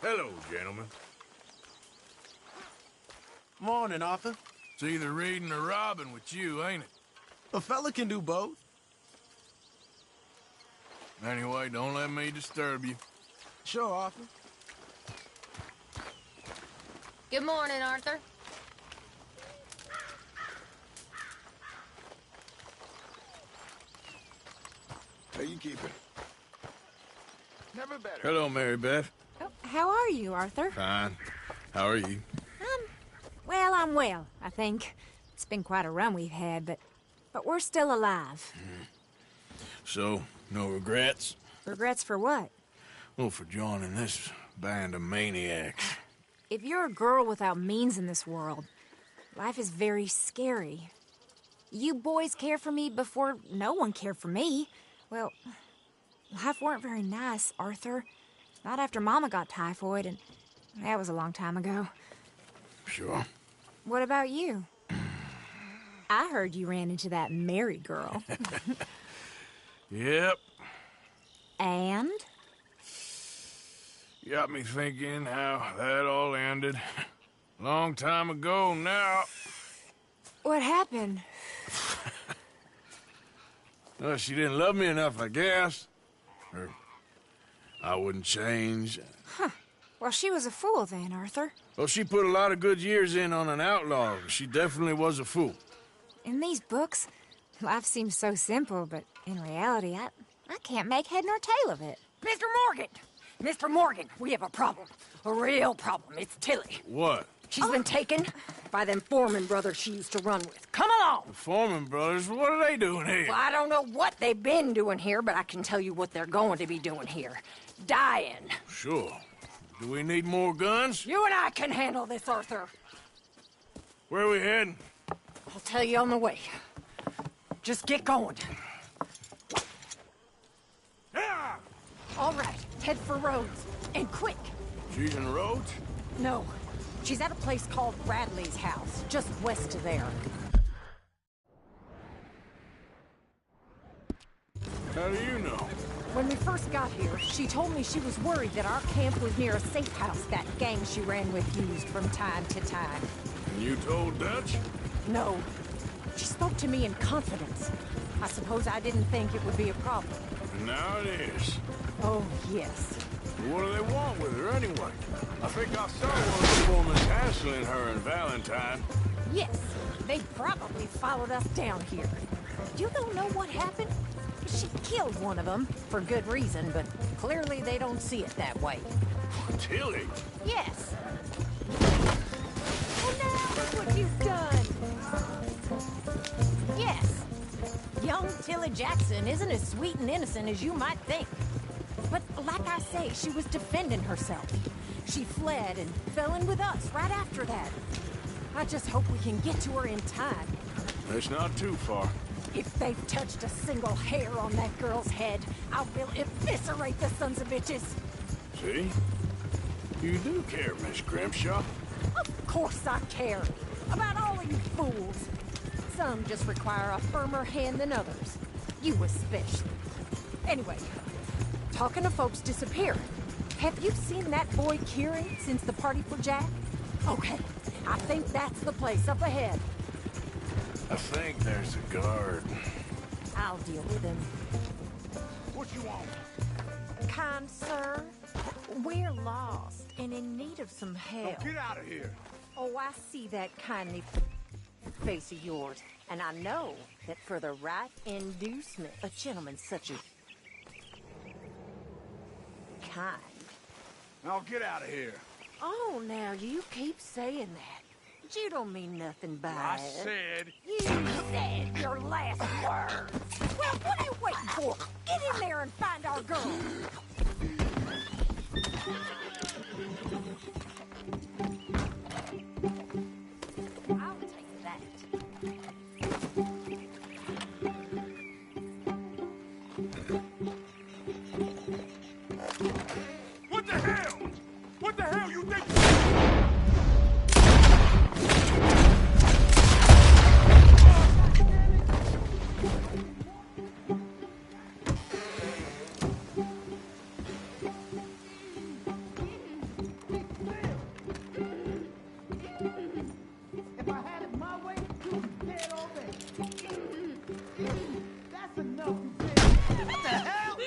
Hello, gentlemen. Morning, Arthur. It's either reading or robbing with you, ain't it? A fella can do both. Anyway, don't let me disturb you. Sure, Arthur. Good morning, Arthur. How you keeping? Never better. Hello, Mary Beth. Oh, how are you, Arthur? Fine. How are you? Well, I'm well, I think. It's been quite a run we've had, but we're still alive. So, no regrets? Regrets for what? Well, for joining this band of maniacs. If you're a girl without means in this world, life is very scary. You boys cared for me before no one cared for me. Well, life weren't very nice, Arthur. Not after Mama got typhoid, and that was a long time ago. Sure. What about you? I heard you ran into that Mary girl. Yep. And? Got me thinking how that all ended. Long time ago now. What happened? Well, she didn't love me enough, I guess. Or I wouldn't change. Huh. Well, she was a fool then, Arthur. Well, she put a lot of good years in on an outlaw. She definitely was a fool. In these books, life seems so simple, but in reality, I can't make head nor tail of it. Mr. Morgan! Mr. Morgan, we have a problem. A real problem. It's Tilly. What? She's been taken by them Foreman brothers she used to run with. Come along! The Foreman brothers? What are they doing here? Well, I don't know what they've been doing here, but I can tell you what they're going to be doing here. Dying. Sure. Do we need more guns? You and I can handle this, Arthur. Where are we heading? I'll tell you on the way. Just get going. Yeah! All right, head for Rhodes. And quick. She's in Rhodes? No, she's at a place called Radley's house, just west of there. How do you know? When we first got here, she told me she was worried that our camp was near a safe house that gang she ran with used from time to time. And you told Dutch? No. She spoke to me in confidence. I suppose I didn't think it would be a problem. And now it is. Oh, yes. What do they want with her anyway? I think I saw one of the women hassling her and Valentine. Yes, they probably followed us down here. You don't know what happened? She killed one of them, for good reason, but clearly they don't see it that way. Tilly? Yes. Oh, now look what you've done! Yes. Young Tilly Jackson isn't as sweet and innocent as you might think. But like I say, she was defending herself. She fled and fell in with us right after that. I just hope we can get to her in time. It's not too far. If they've touched a single hair on that girl's head, I will eviscerate the sons of bitches. See? You do care, Miss Grimshaw. Of course I care. About all of you fools. Some just require a firmer hand than others. You especially. Anyway, talking to folks disappearing. Have you seen that boy Kieran since the party for Jack? Okay, I think that's the place up ahead. I think there's a guard. I'll deal with him. What you want? Kind sir, we're lost and in need of some help. Get out of here. Oh, I see that kindly face of yours, and I know that for the right inducement, a gentleman such as kind. Now get out of here. Oh, now you keep saying that. You don't mean nothing by I it. said... You said your last words. Well, what are you waiting for? Get in there and find our girl. I'll take that. What the hell? What the hell you think? What the hell?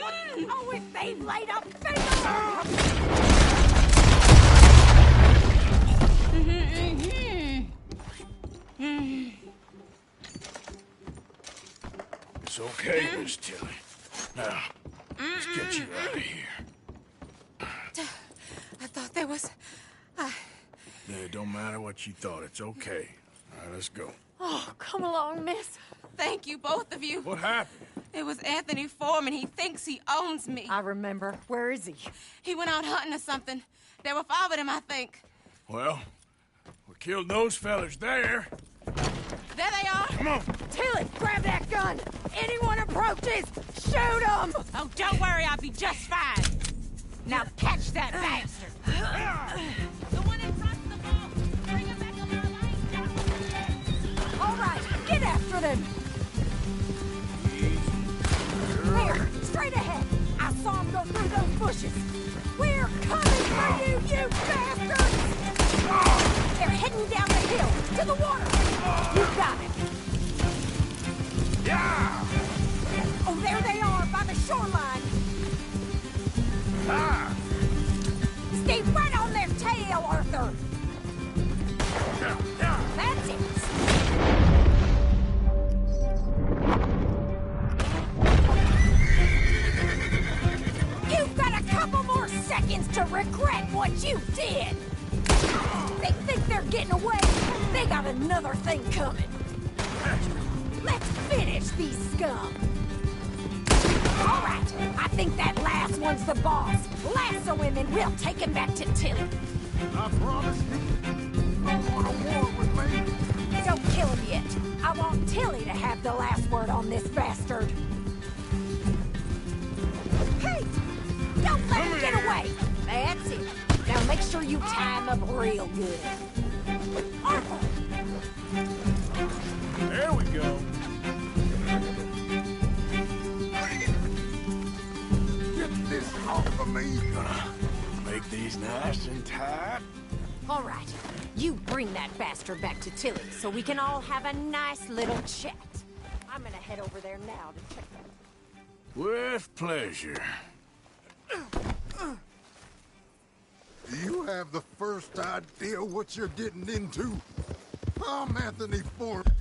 Oh, if they've laid a finger! It's okay, Miss Tilly. Now, let's get you out of here. I thought there was... Yeah, it don't matter what you thought. It's okay. All right, let's go. Oh, come along, miss. Thank you, both of you. What happened? It was Anthony Foreman. He thinks he owns me. I remember. Where is he? He went out hunting or something. There were 5 of them, I think. Well, we killed those fellas there. There they are. Come on. Tilly, grab that gun! Anyone approaches, shoot them! Oh, don't worry. I'll be just fine. Now catch that bastard! The one in front of the ball. Bring him back on our lane. All right, get after them! There, straight ahead! I saw him go through those bushes! We're coming for you, you bastards! They're heading down the hill, to the water! You got it! Yeah! Oh, there they are, by the shoreline! Ah! Stay right on their tail, Arthur! Yeah, yeah. That's it! You've got a couple more seconds to regret what you did! They think they're getting away. They got another thing coming. Let's finish these scum. All right, I think that last one's the boss. Lasso him and we'll take him back to Tilly. I promise you don't want a war with me. Don't kill him yet. I want Tilly to have the last word on this bastard. Hey! Don't let him get away! That's it. Now make sure you tie him up real good. Arthur! There we go. Get this off of me. Gonna make these nice and tight. All right, you bring that bastard back to Tilly so we can all have a nice little chat. I'm gonna head over there now to check that. With pleasure. Do you have the first idea what you're getting into? I'm Anthony Foreman.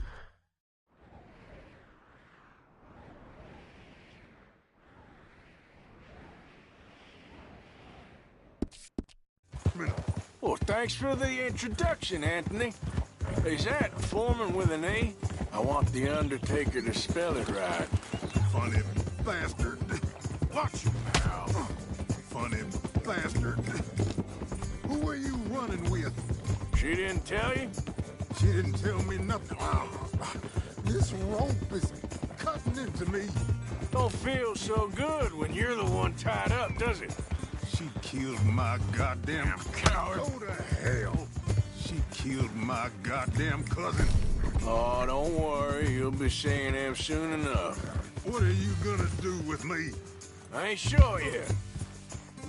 Well, thanks for the introduction, Anthony. Is that Foreman with an E? I want the Undertaker to spell it right. Funny bastard. Watch your mouth. Funny bastard. Who are you running with? She didn't tell you? She didn't tell me nothing. This rope is cutting into me. Don't feel so good when you're the one tied up, does it? She killed my goddamn Coward. Go to hell. She killed my goddamn cousin. Oh, don't worry. You'll be seeing him soon enough. What are you gonna do with me? I ain't sure yet.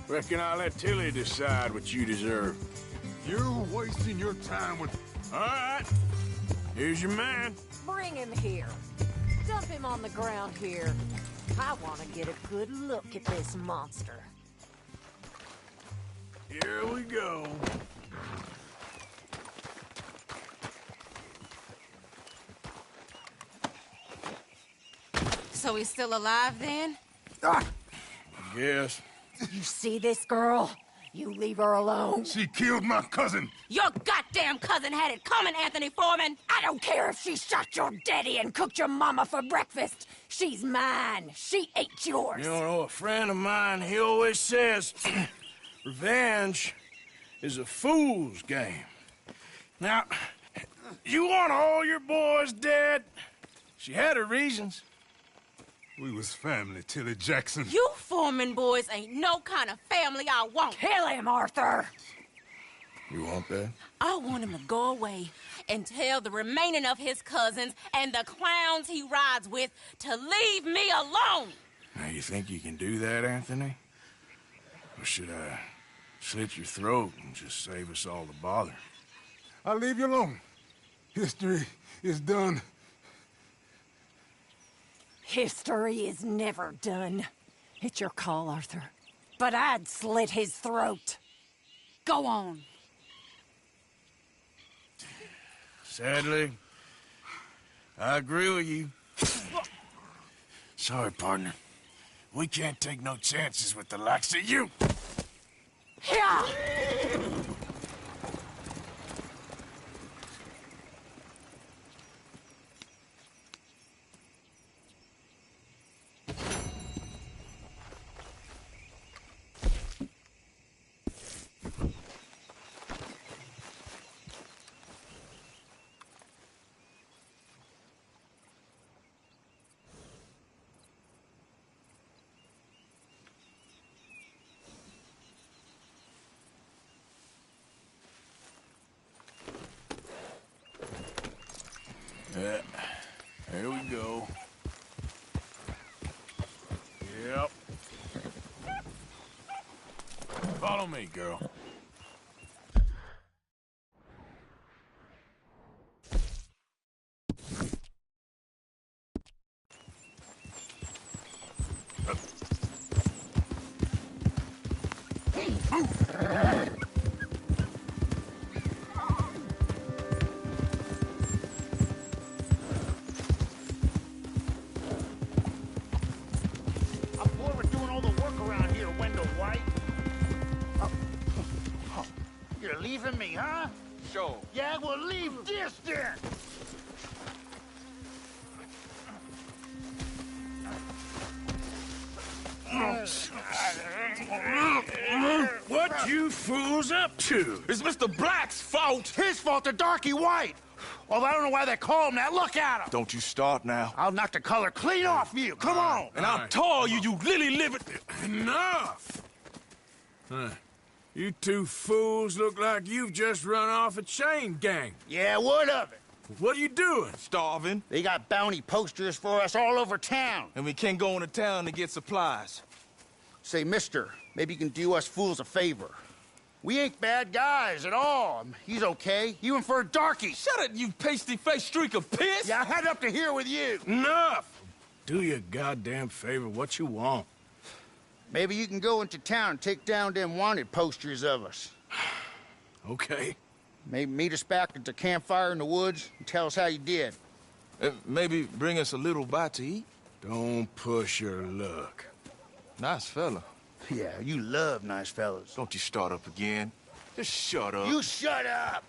Reckon I'll let Tilly decide what you deserve. You're wasting your time with... All right. Here's your man. Bring him here. Dump him on the ground here. I want to get a good look at this monster. Here we go. So he's still alive then? Yes. You see this girl? You leave her alone. She killed my cousin. Your goddamn cousin had it coming, Anthony Foreman! I don't care if she shot your daddy and cooked your mama for breakfast. She's mine. She ate yours. You know, a friend of mine, he always says, revenge is a fool's game. Now, you want all your boys dead? She had her reasons. We was family, Tilly Jackson. You Foreman boys ain't no kind of family I want. Kill him, Arthur. You want that? I want him to go away and tell the remaining of his cousins and the clowns he rides with to leave me alone. Now, you think you can do that, Anthony? Or should I slit your throat and just save us all the bother? I'll leave you alone. History is done. History is never done. It's your call, Arthur. But I'd slit his throat. Go on. Sadly, I agree with you. Sorry, partner. We can't take no chances with the likes of you. Yeah! Yeah, here we go. Yep. Follow me, girl. Whoever's doing all the work around here, Wendell White. You're leaving me, huh? Sure. Yeah, well, leave this then. What you fools up to? It's Mr. Black's fault. His fault, the darky white. Although I don't know why they call him that. Look at him. Don't you start now. I'll knock the color clean off you. Come on. And I'll tar you, you lily-livered... Enough! Huh. You two fools look like you've just run off a chain gang. Yeah, what of it? What are you doing? Starving. They got bounty posters for us all over town. And we can't go into town to get supplies. Say, mister, maybe you can do us fools a favor. We ain't bad guys at all. He's okay. Even for a darky. Shut it, you pasty-faced streak of piss! Yeah, I had up to here with you. Enough! Do your goddamn favor what you want. Maybe you can go into town and take down them wanted posters of us. Okay. Maybe meet us back at the campfire in the woods and tell us how you did. Maybe bring us a little bite to eat. Don't push your luck. Nice fella. Yeah, you love nice fellas. Don't you start up again. Just shut up. You shut up!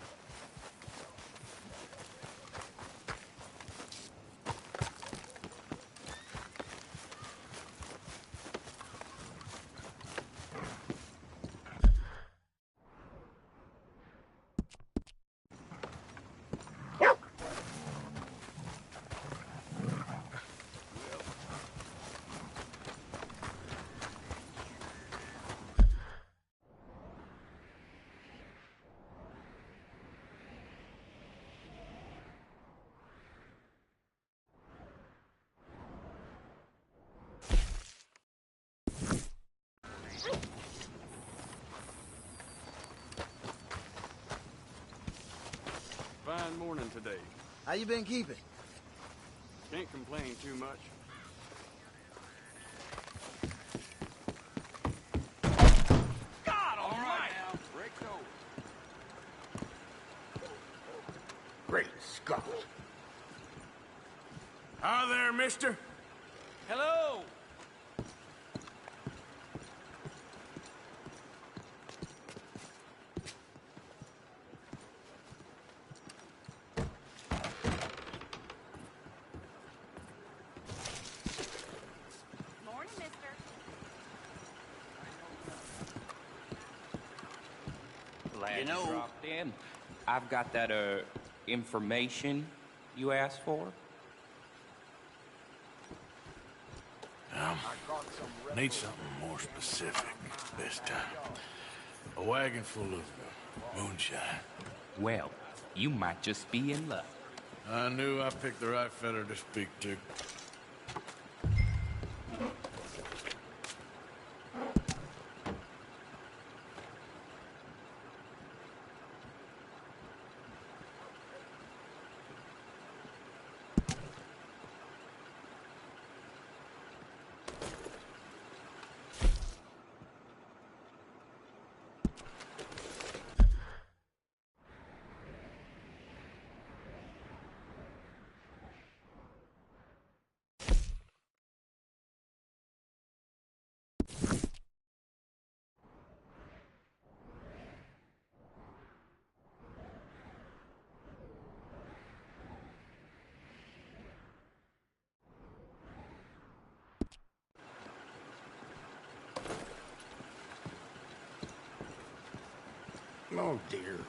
Fine morning today. How you been keeping? Can't complain too much. God almighty! Break over. Great Scott. Hi there, mister. Hello. Morning, mister. Glad You know- you dropped in. I've got that, information you asked for. Need something more specific this time. A wagon full of moonshine. Well, you might just be in luck. I knew I picked the right fella to speak to. Oh, dear.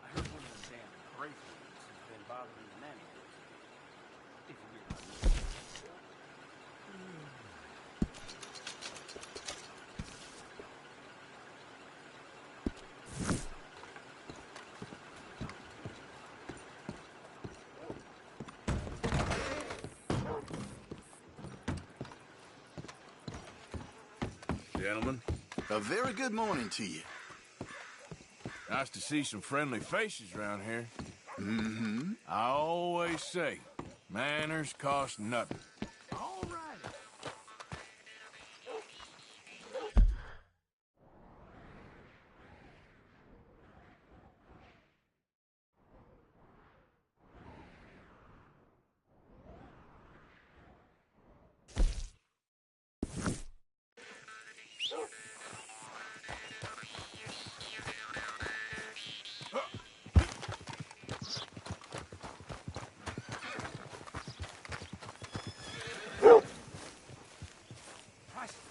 I heard one of them damn grateful has been bothering the nanny. If you get my meaning. Gentlemen, A very good morning to you. nice to see some friendly faces around here. Mm-hmm. I always say, manners cost nothing. All right.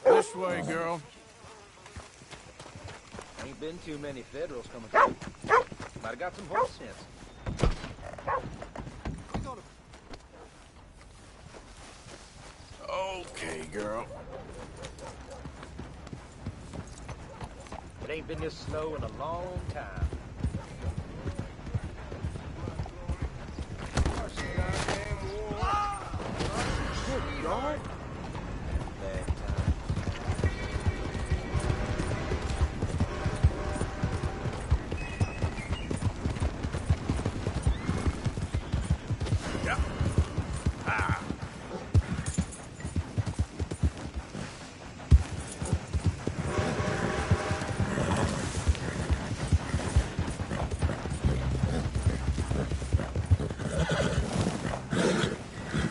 This way, girl. Ain't been too many Federals coming through. Might have got some horse sense. Okay, girl. It ain't been this slow in a long time. Good God. Bad time. Yeah. Ah.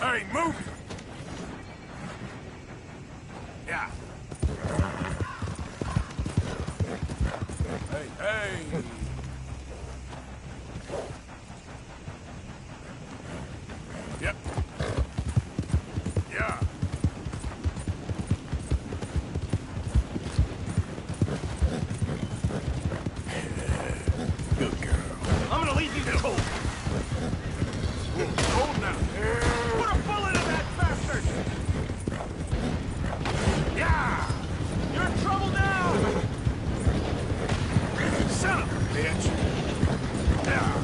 Hey, move it! Yeah. Hey, hey! Yep. Yeah. Good girl. I'm gonna leave you cold. Hold now. Put a bullet in that bastard! Yeah! You're in trouble now! Son of a bitch! Yeah!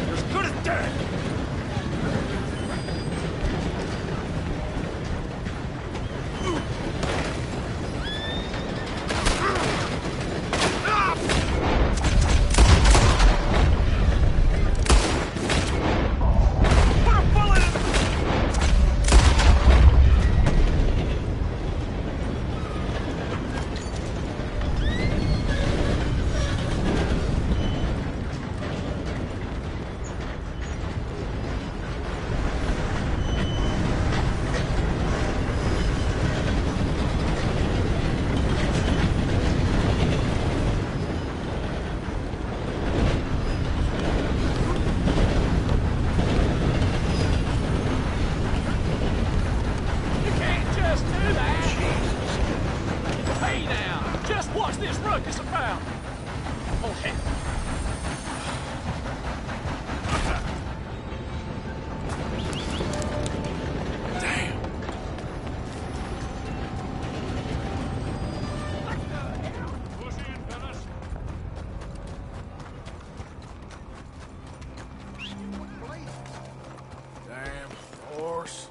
You're as good as dead! Put a bullet in You can't just do that! Hey now! Just what's this ruckus about? Oh, heck. Damn! Push in, fellas. Damn horse.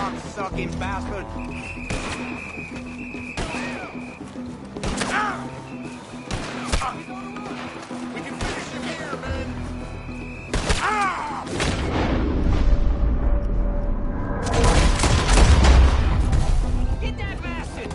cock-sucking bastard! We can finish him here, man. Get that bastard!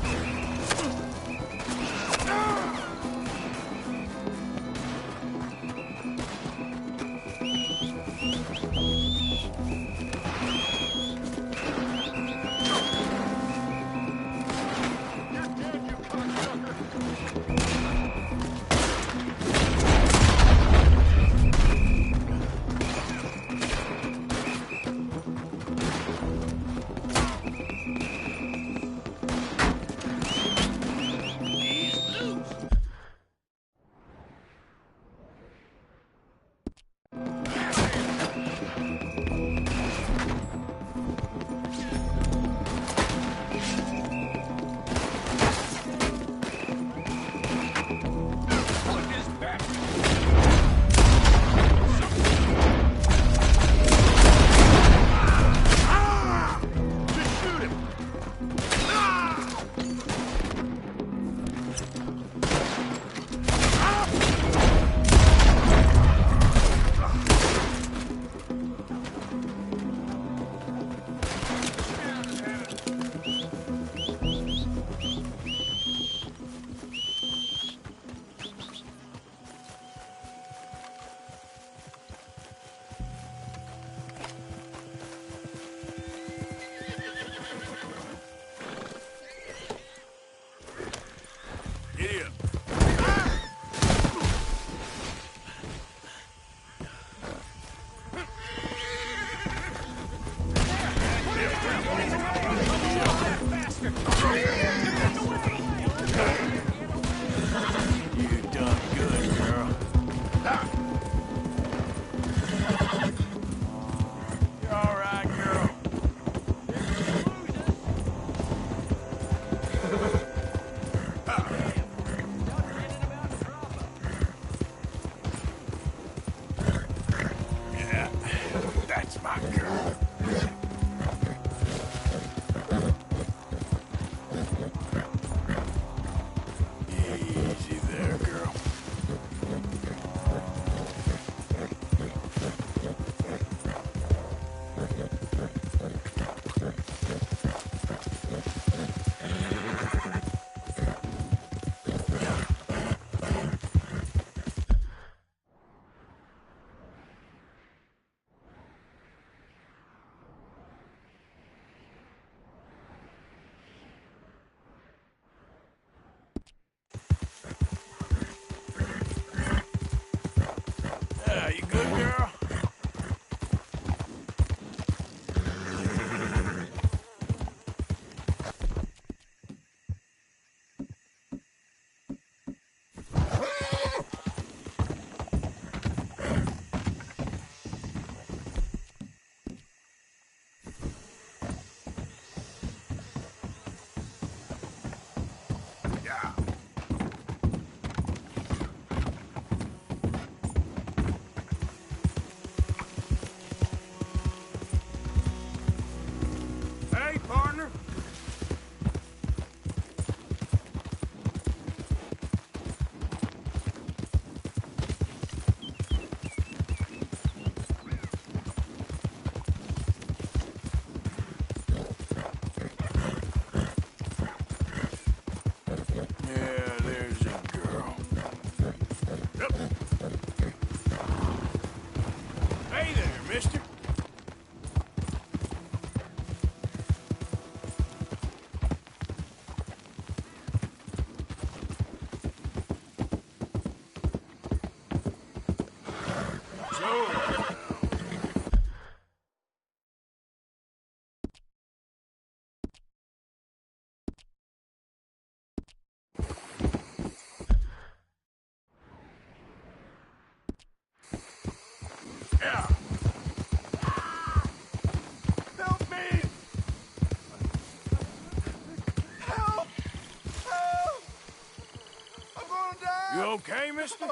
You okay, mister?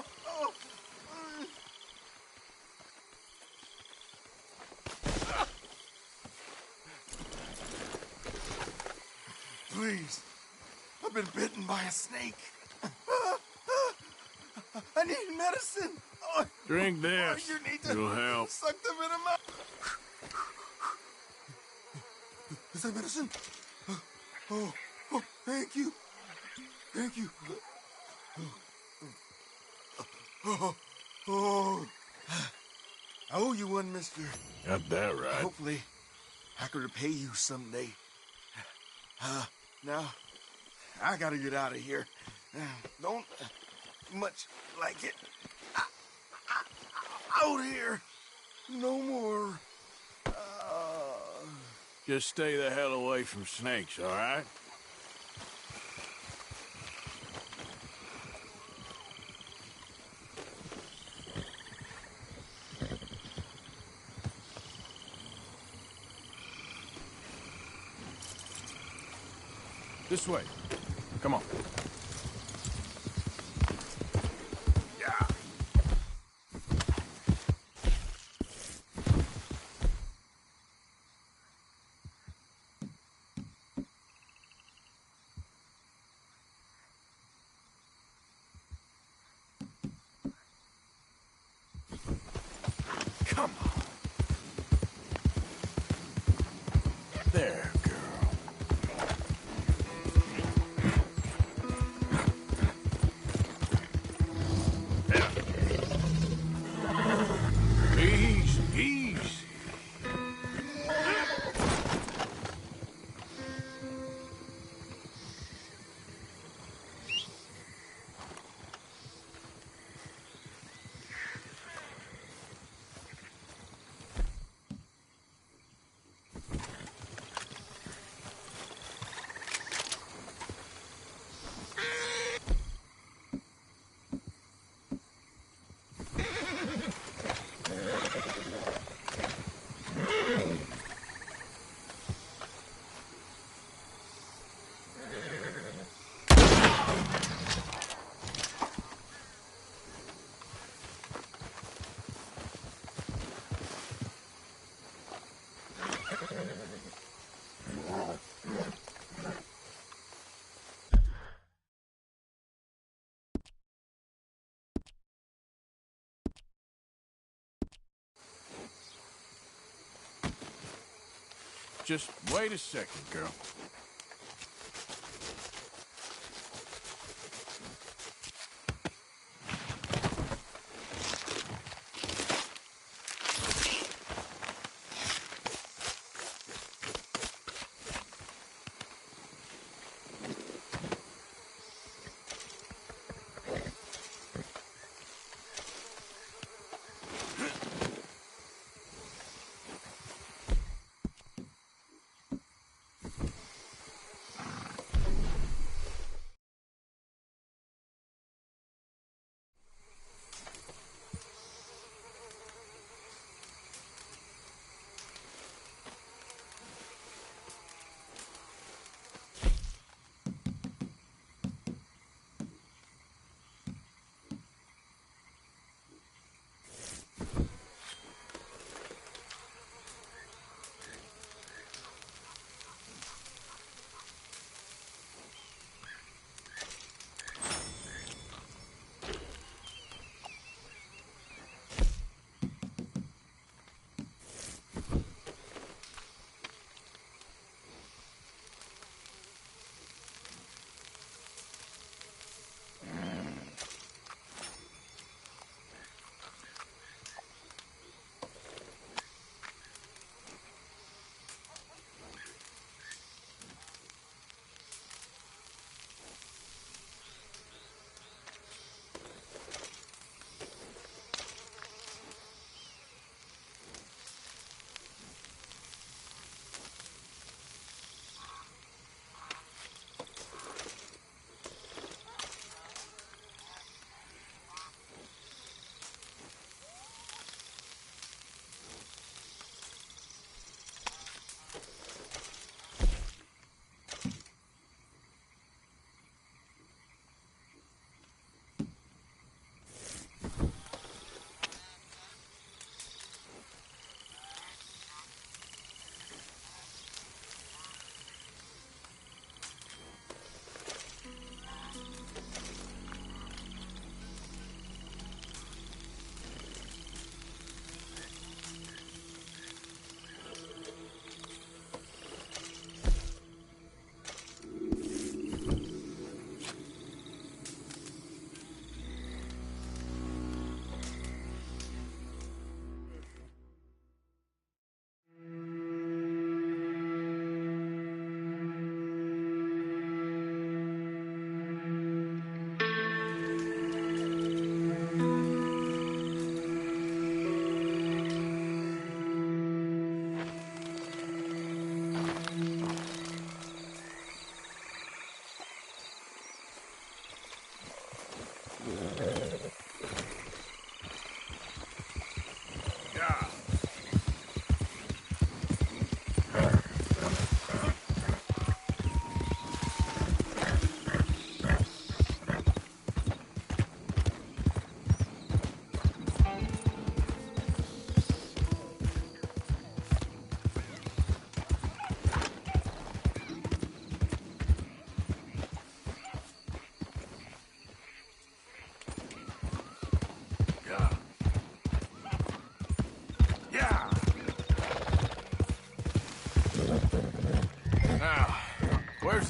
Please. I've been bitten by a snake. I need medicine. Oh, Drink this. you need to It'll help. suck them in a mouth. Is that medicine? Oh, thank you. Thank you. Oh. I owe you one, mister. Got that right. Hopefully, I can repay you someday. Now, I gotta get out of here. Don't much like it. Out here. No more. Just stay the hell away from snakes, all right? This way. Come on. Yeah. Come on. There, girl. Easy, easy. Just wait a second, girl.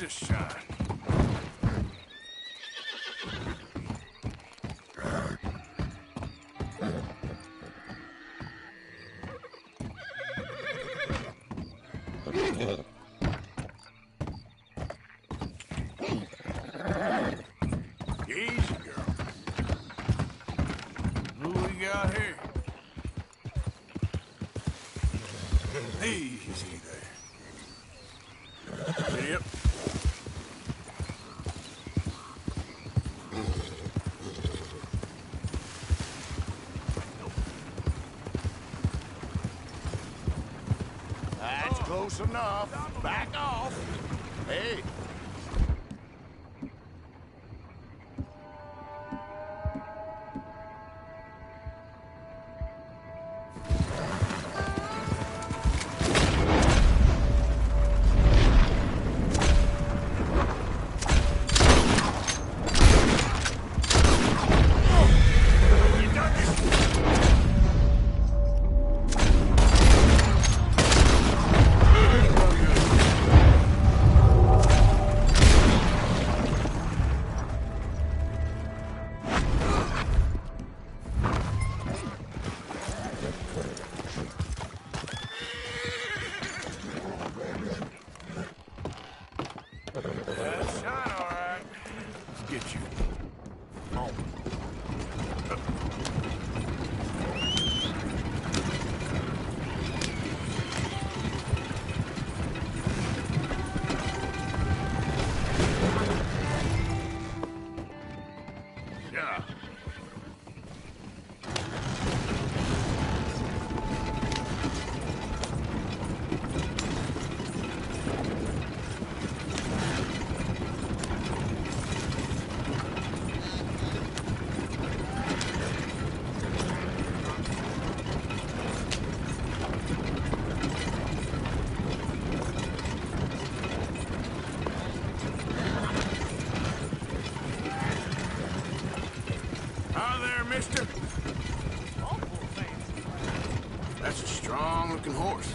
this shine? Easy, girl. Who we got here? Easy there. Yep. That's close enough. Back off. Hey. Shine, all right. Let's get you. Home. Yeah. Hi there, mister. That's a strong-looking horse.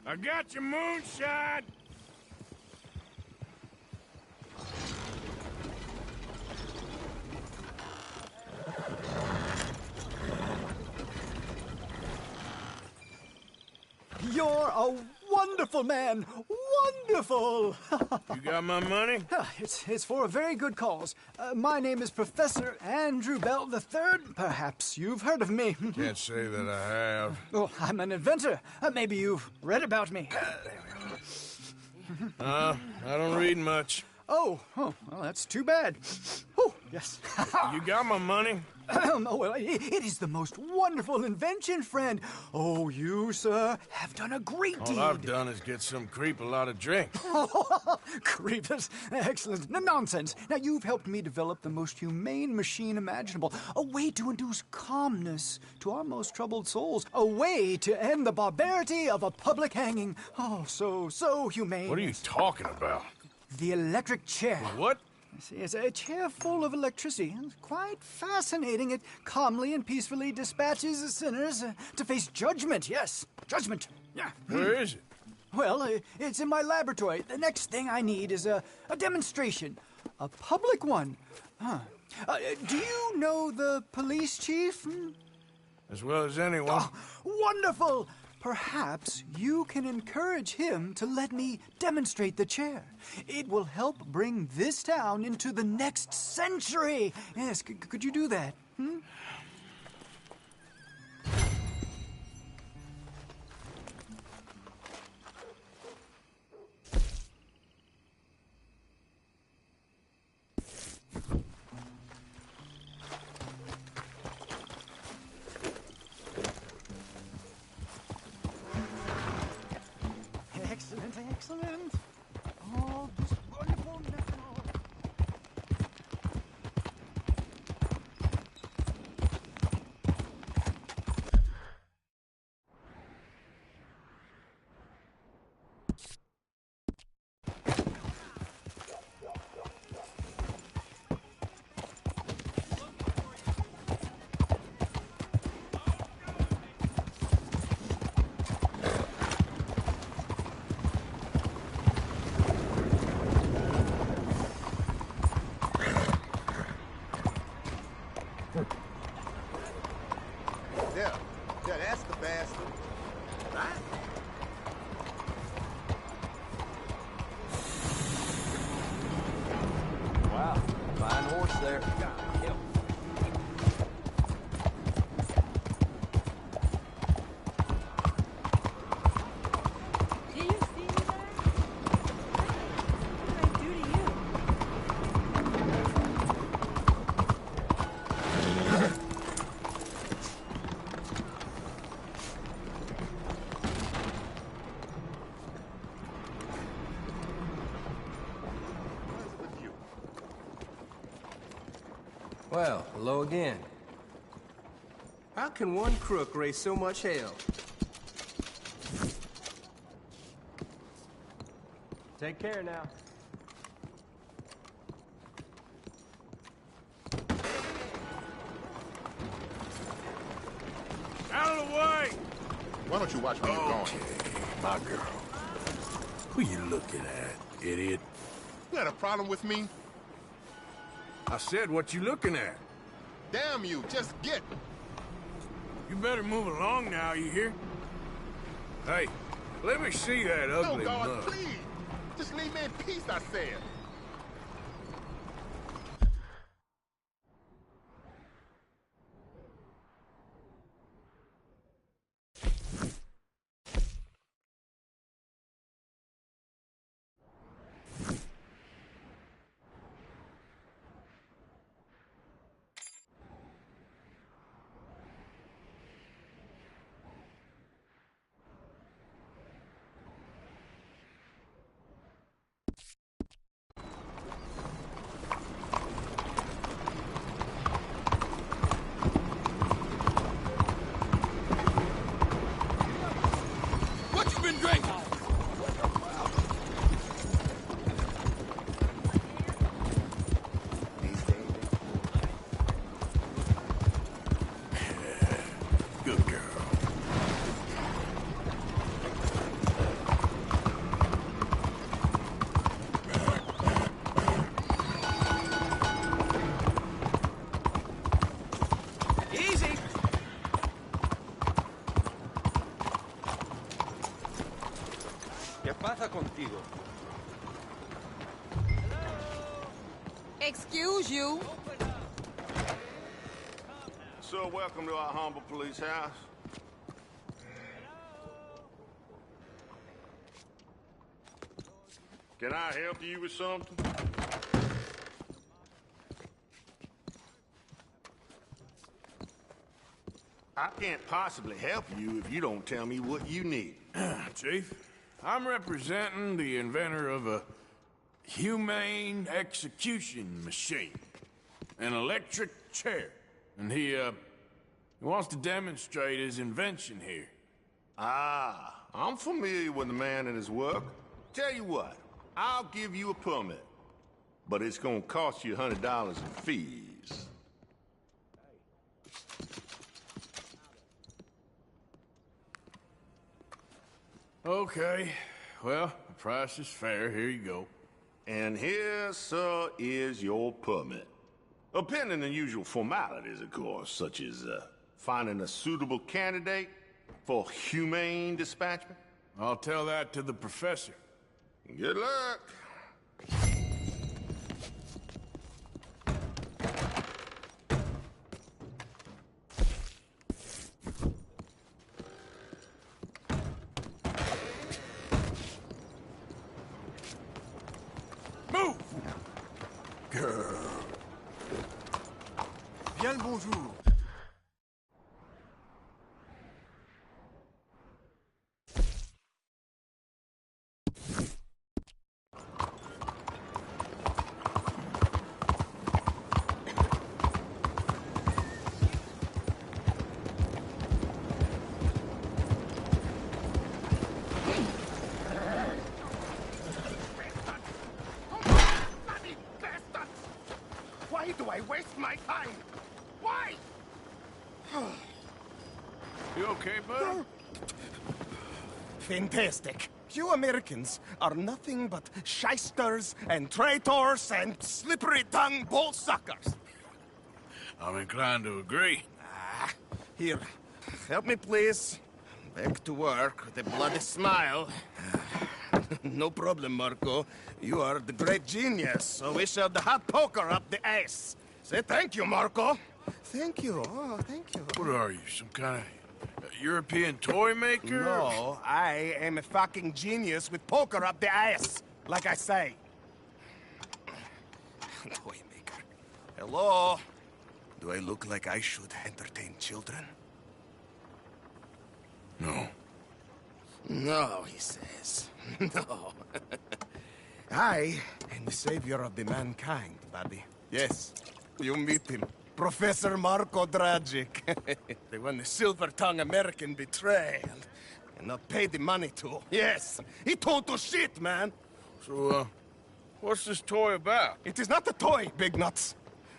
I got your moonshine! You're a wonderful man! Wonderful! You got my money? It's for a very good cause. My name is Professor Andrew Bell III. Perhaps you've heard of me. Can't say that I have. Oh, I'm an inventor. Maybe you've read about me. I don't read much. Oh, well, that's too bad. Oh, yes. You got my money? Oh, well, it is the most wonderful invention, friend. Oh, you, sir, have done a great deed. All I've done is get some creep a lot of drink. Creepers. Excellent. No nonsense. Now, you've helped me develop the most humane machine imaginable. A way to induce calmness to our most troubled souls. A way to end the barbarity of a public hanging. Oh, so humane. What are you talking about? The electric chair. What? See, it's a chair full of electricity. It's quite fascinating. It calmly and peacefully dispatches the sinners to face judgment. Yes, judgment. Yeah. Where is it? Well, it's in my laboratory. The next thing I need is a demonstration. A public one. Huh. Do you know the police chief? As well as anyone. Oh, wonderful! Perhaps you can encourage him to let me demonstrate the chair. It will help bring this town into the next century. Yes, could you do that? Excellent. Oh, just wonderful. Yeah, that's the bastard. Right? Wow, fine horse there. Yep. Do you see me there? What did I do to you? Well, hello again. How can one crook raise so much hell? Take care now. Out of the way! Why don't you watch where you're going? My girl. Who you looking at, idiot? You got a problem with me? I said, what you looking at? Damn you, just get. You better move along now, you hear? Hey, let me see that ugly No, God, mug. please. Just leave me in peace, I said. ¿Qué pasa contigo? Excuse you. So, welcome to our humble police house. Can I help you with something? I can't possibly help you if you don't tell me what you need. Chief, I'm representing the inventor of a humane execution machine. An electric chair. And he wants to demonstrate his invention here. Ah, I'm familiar with the man and his work. Tell you what, I'll give you a permit. But it's gonna cost you $100 in fees. Okay, well, the price is fair. Here you go. And here, sir, is your permit. Pending the usual formalities, of course, such as finding a suitable candidate for humane dispatchment. I'll tell that to the professor. Good luck. Move! Girl. Bien le bonjour. Why do I waste my time? Why? You okay, bud? Fantastic. You Americans are nothing but shysters and traitors and slippery-tongued bull-suckers. I'm inclined to agree. Here, help me, please. Back to work with a bloody smile. No problem, Marco. You are the great genius, so we shall the hot poker up the ass. Say thank you, Marco. Thank you. Oh, thank you. What are you, some kind of European toy maker? No, I am a fucking genius with poker up the ass, like I say. Toy maker. Hello? Do I look like I should entertain children? No. No, he says. No. I am the savior of the mankind, buddy. Yes, you meet him. Professor Marco Dragic. The one the silver-tongued American betrayed and not paid the money to. Yes, he told to shit, man. So, what's this toy about? It is not a toy, Big Nuts.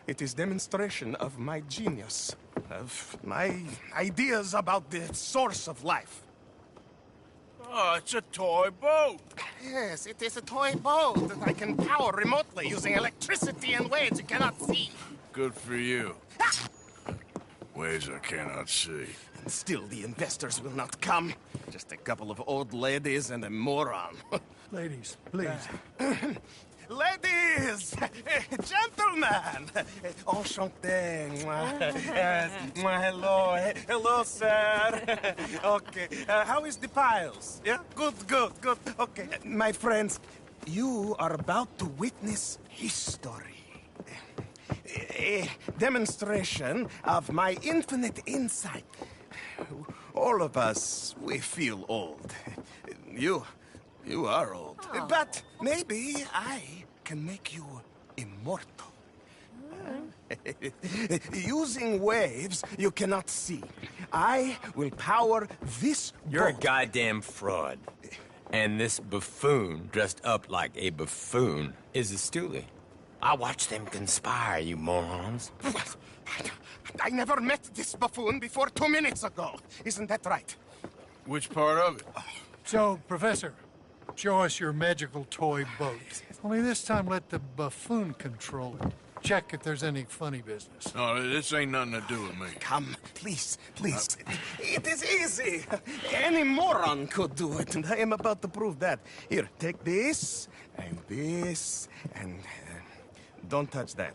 It is demonstration of my genius, of my ideas about the source of life. Oh, it's a toy boat. Yes, it is a toy boat that I can power remotely using electricity in ways you cannot see. Good for you. Ways I cannot see. And still the investors will not come. Just a couple of old ladies and a moron. Ladies, please. Ladies! Gentlemen! Enchanté. Hello. Hello, sir. Okay. How is the piles? Yeah? Good. Okay. My friends, you are about to witness history. A demonstration of my infinite insight. All of us, we feel old. You are old. Oh. But maybe I can make you immortal. Using waves you cannot see, I will power this You're boat. a goddamn fraud. And this buffoon, dressed up like a buffoon, is a stoolie. I watched them conspire, you morons. I never met this buffoon before 2 minutes ago. Isn't that right? Which part of it? So, Professor, show us your magical toy boat. Only this time let the buffoon control it. check if there's any funny business. No, this ain't nothing to do with me. Come, please, please. It is easy. Any moron could do it, and I am about to prove that. Here, take this, and don't touch that.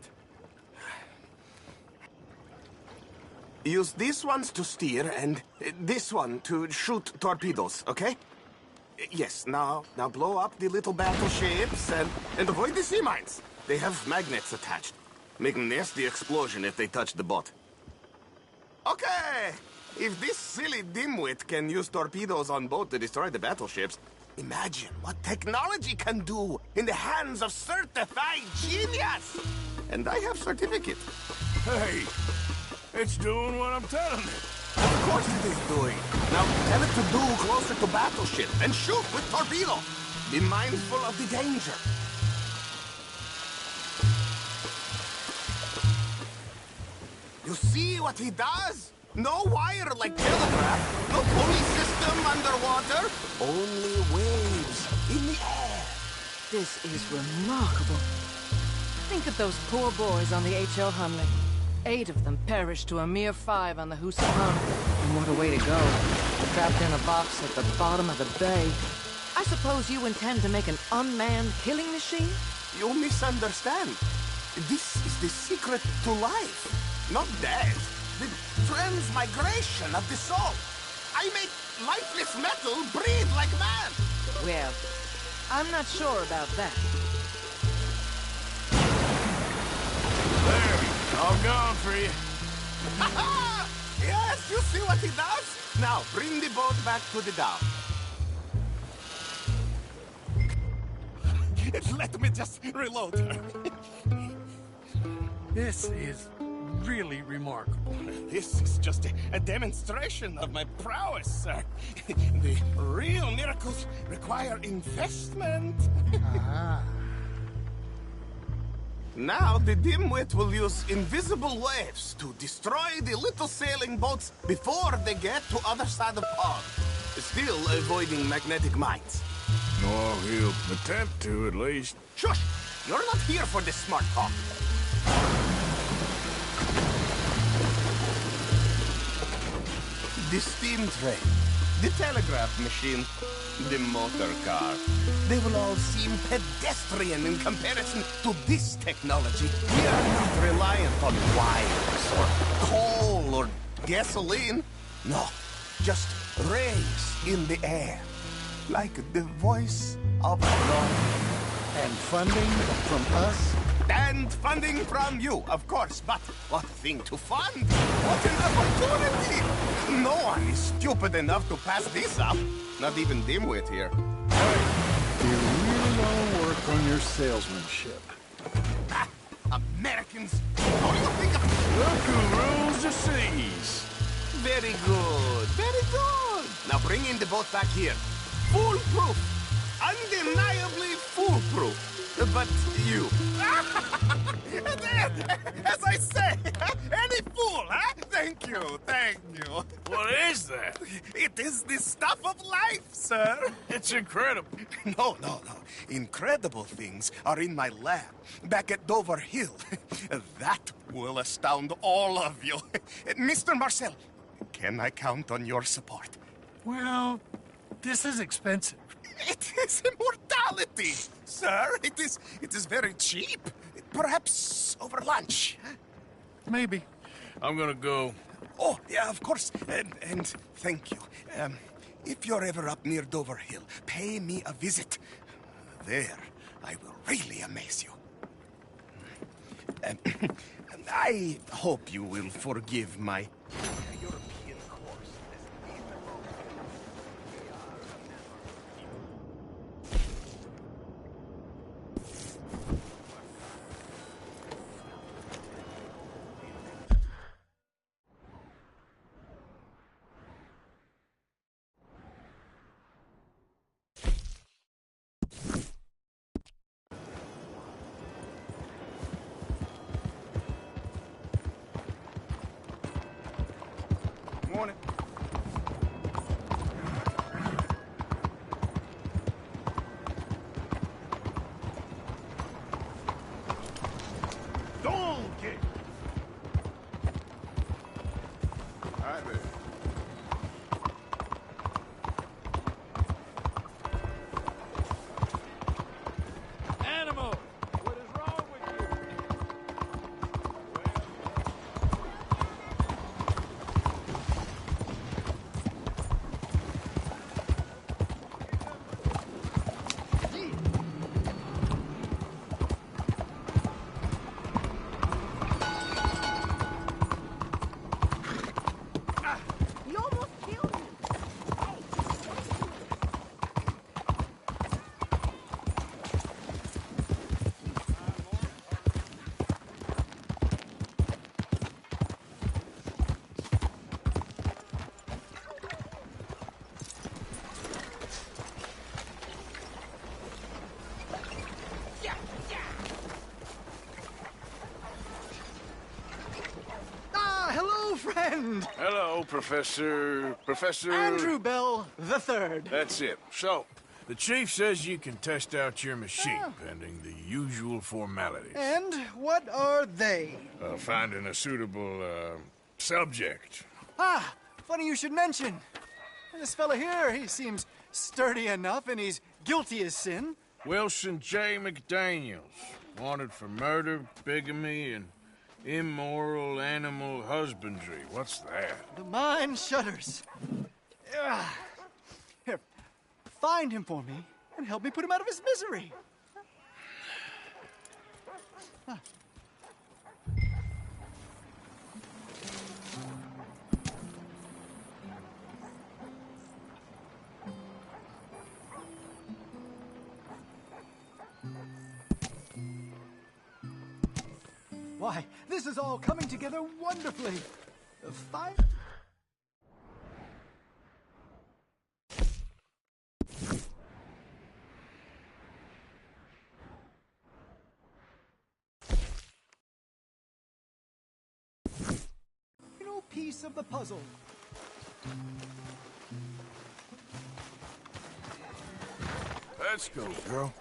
Use these ones to steer, and this one to shoot torpedoes, okay? Yes, now blow up the little battleships, and avoid the sea mines. They have magnets attached. Make a nasty explosion if they touch the boat. Okay! If this silly dimwit can use torpedoes on boat to destroy the battleships, imagine what technology can do in the hands of certified genius! And I have certificate. Hey, it's doing what I'm telling it. Of course it is doing. Now tell it to do closer to battleship and shoot with torpedo. Be mindful of the danger. You see what he does? No wire like telegraph, no pulley system underwater, only waves in the air. This is remarkable. Think of those poor boys on the H.L. Hunley. 8 of them perished to a mere 5 on the Housatonic. And what a way to go. Trapped in a box at the bottom of the bay. I suppose you intend to make an unmanned killing machine? You misunderstand. This is the secret to life. Not death. The transmigration of the soul. I make lifeless metal breathe like man. Well, I'm not sure about that. There, all gone for you. Yes, you see what he does? Now, bring the boat back to the dock. Let me just reload her. This is really remarkable. This is just a demonstration of my prowess, sir. The real miracles require investment. Now the dimwit will use invisible waves to destroy the little sailing boats before they get to other side of pond. Still avoiding magnetic mines. Oh, he'll attempt to, at least. Shush! You're not here for this smart talk. The steam train, the telegraph machine, the motor car. They will all seem pedestrian in comparison to this technology. We are not reliant on wires or coal or gasoline. No, just rays in the air, like the voice of God. And funding from us? And funding from you, of course. But what thing to fund? What an opportunity! No one is stupid enough to pass this up. Not even dimwit here. You really want to work on your salesmanship. Ah, Americans! What do you think of... Look who rules the seas. Very good, very good. Now bring in the boat back here. Foolproof. Undeniably foolproof. But you. As I say, any fool, huh? Thank you, thank you. What is that? It is the stuff of life, sir. It's incredible. No. Incredible things are in my lab, back at Dover Hill. That will astound all of you. Mr. Marcel, can I count on your support? Well, this is expensive. It is immortality, sir. It is very cheap. Perhaps over lunch. Maybe. I'm gonna go. Oh, yeah, of course. And thank you. If you're ever up near Dover Hill, pay me a visit. There, I will really amaze you. I hope you will forgive my European course. friend. Hello, Professor... Andrew Bell the Third. That's it. So, the chief says you can test out your machine, pending the usual formalities. And what are they? Finding a suitable, subject. Ah, funny you should mention. This fella here, he seems sturdy enough, and he's guilty as sin. Wilson J. McDaniels, wanted for murder, bigamy, and immoral animal husbandry. What's that? The mind shudders. Here, find him for me, and help me put him out of his misery. Why, this is all coming together wonderfully. Fine. Final piece of the puzzle. Let's go, girl.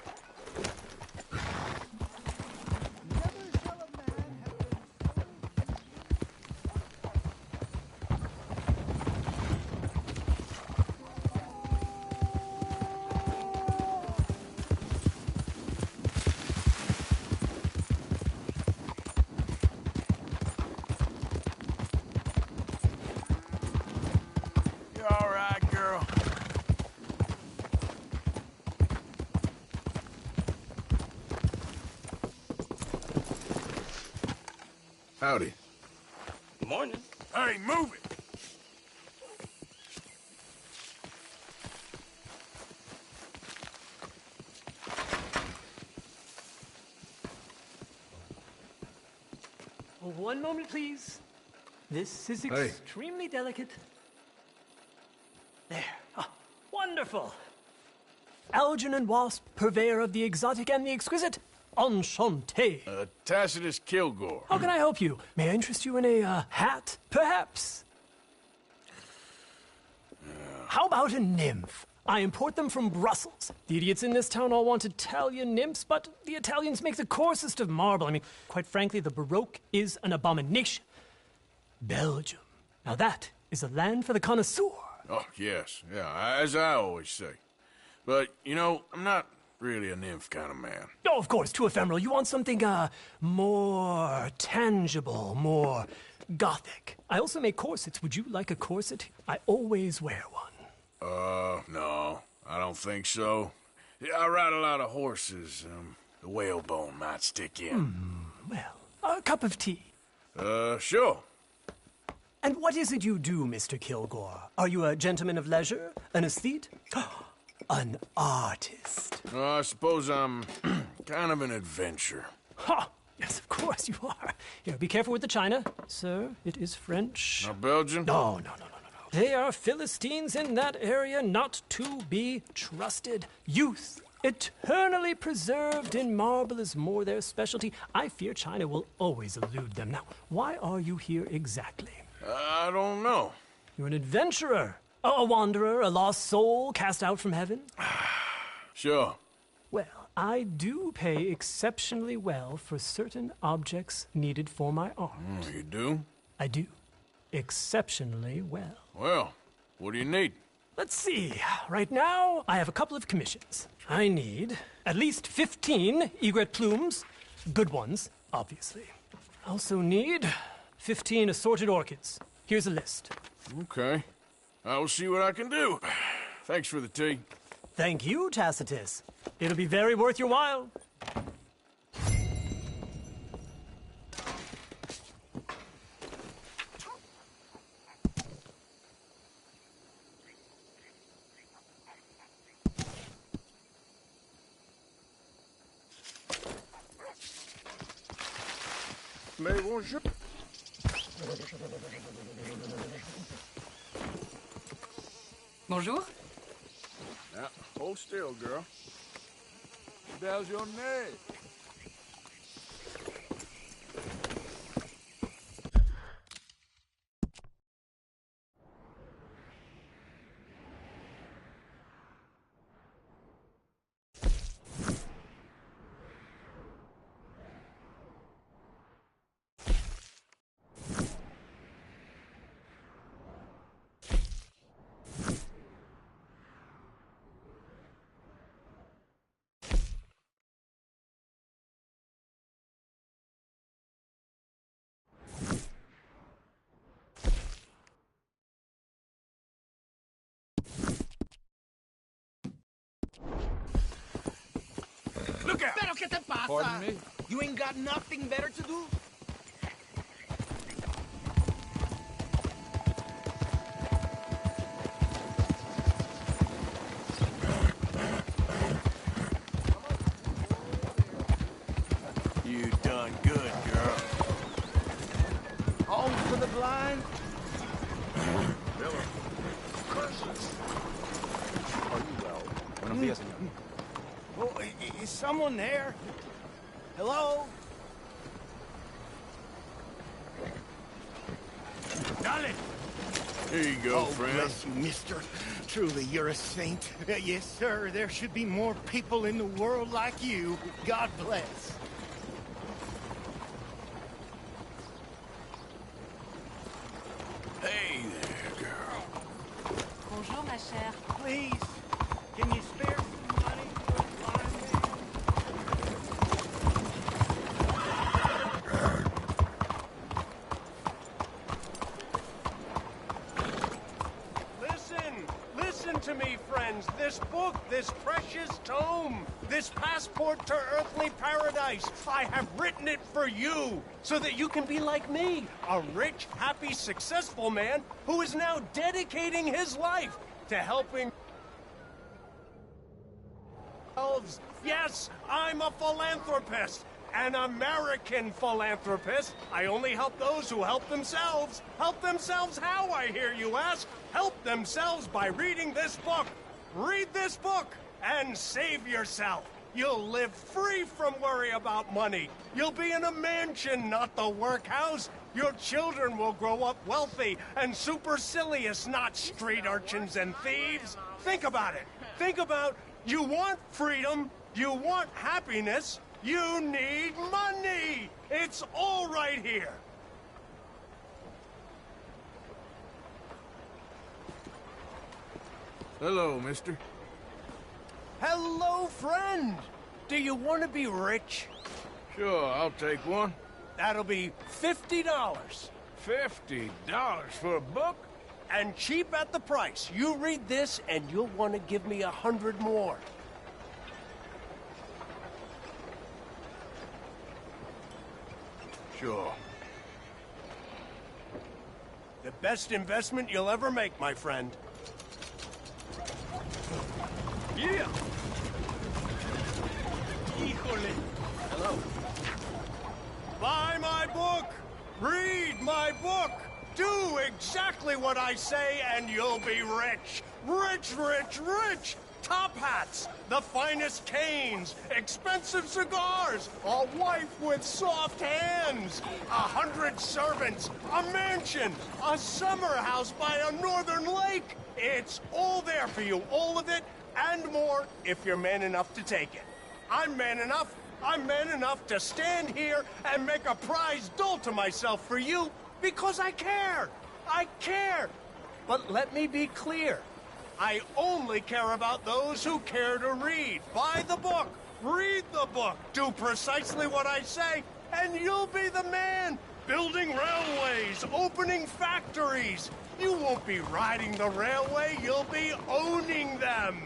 Howdy. Good morning. Hey, move it! One moment, please. This is extremely delicate. There. Ah, wonderful. Algernon Wasp, purveyor of the exotic and the exquisite. Enchanté. Tacitus Kilgore. How can I help you? May I interest you in a hat, perhaps? How about a nymph? I import them from Brussels. The idiots in this town all want Italian nymphs, but the Italians make the coarsest of marble. I mean, quite frankly, the Baroque is an abomination. Belgium. Now that is a land for the connoisseur. Oh, yes. Yeah, as I always say. But, you know, I'm not really a nymph kind of man. Oh, of course, too ephemeral. You want something, more tangible, more gothic. I also make corsets. Would you like a corset? I always wear one. No, I don't think so. Yeah, I ride a lot of horses. The whalebone might stick in. Well, a cup of tea. Sure. And what is it you do, Mr. Kilgore? Are you a gentleman of leisure? An aesthete? An artist? I suppose I'm kind of an adventurer. Ha! Yes, of course you are. Here, be careful with the china. Sir, it is French. Not Belgian? No. They are Philistines in that area, not to be trusted. Youth, eternally preserved in marble, is more their specialty. I fear China will always elude them. Now, why are you here exactly? I don't know. You're an adventurer. A wanderer, a lost soul cast out from heaven? Sure. Well, I do pay exceptionally well for certain objects needed for my art. You do? I do. Exceptionally well. Well, what do you need? Let's see. Right now, I have a couple of commissions. I need at least 15 egret plumes. Good ones, obviously. I also need 15 assorted orchids. Here's a list. Okay. I will see what I can do. Thanks for the tea. Thank you, Tacitus. It'll be very worth your while. Mais bonjour. Bonjour. Now, hold still, girl. There's your name. Look out! Pero ¿qué te pasa? Pardon me? You ain't got nothing better to do? You done good, girl. Home for the blind? Buenos días, señor. Oh, is someone there? Hello? Dale! Here you go, friend. Bless you, mister. Truly, you're a saint. Yes, sir. There should be more people in the world like you. God bless. Hey there, girl. Bonjour, ma chère. Please, can you spare some money for a blind man? Listen to me, friends. This book, this precious tome, this passport to earthly paradise, I have written it for you, so that you can be like me, a rich, happy, successful man who is now dedicating his life to helping elves. Yes, I'm a philanthropist. An American philanthropist. I only help those who help themselves. Help themselves how, I hear you ask? Help themselves by reading this book. Read this book and save yourself. You'll live free from worry about money. You'll be in a mansion, not the workhouse. Your children will grow up wealthy and supercilious, not street urchins and thieves. Think about it. Think about, you want freedom, you want happiness, you need money! It's all right here! Hello, mister. Hello, friend! Do you want to be rich? Sure, I'll take one. That'll be $50. $50 for a book? And cheap at the price. You read this and you'll want to give me 100 more. Sure. The best investment you'll ever make, my friend. Yeah! Híjole. Hello. Buy my book! Read my book! Do exactly what I say and you'll be rich! Rich, rich, rich! Top hats, the finest canes, expensive cigars, a wife with soft hands, 100 servants, a mansion, a summer house by a northern lake. It's all there for you, all of it, and more, if you're man enough to take it. I'm man enough. I'm man enough to stand here and make a prize dull to myself for you because I care. I care. But let me be clear. I only care about those who care to read. Buy the book. Read the book. Do precisely what I say, and you'll be the man. Building railways, opening factories. You won't be riding the railway, you'll be owning them.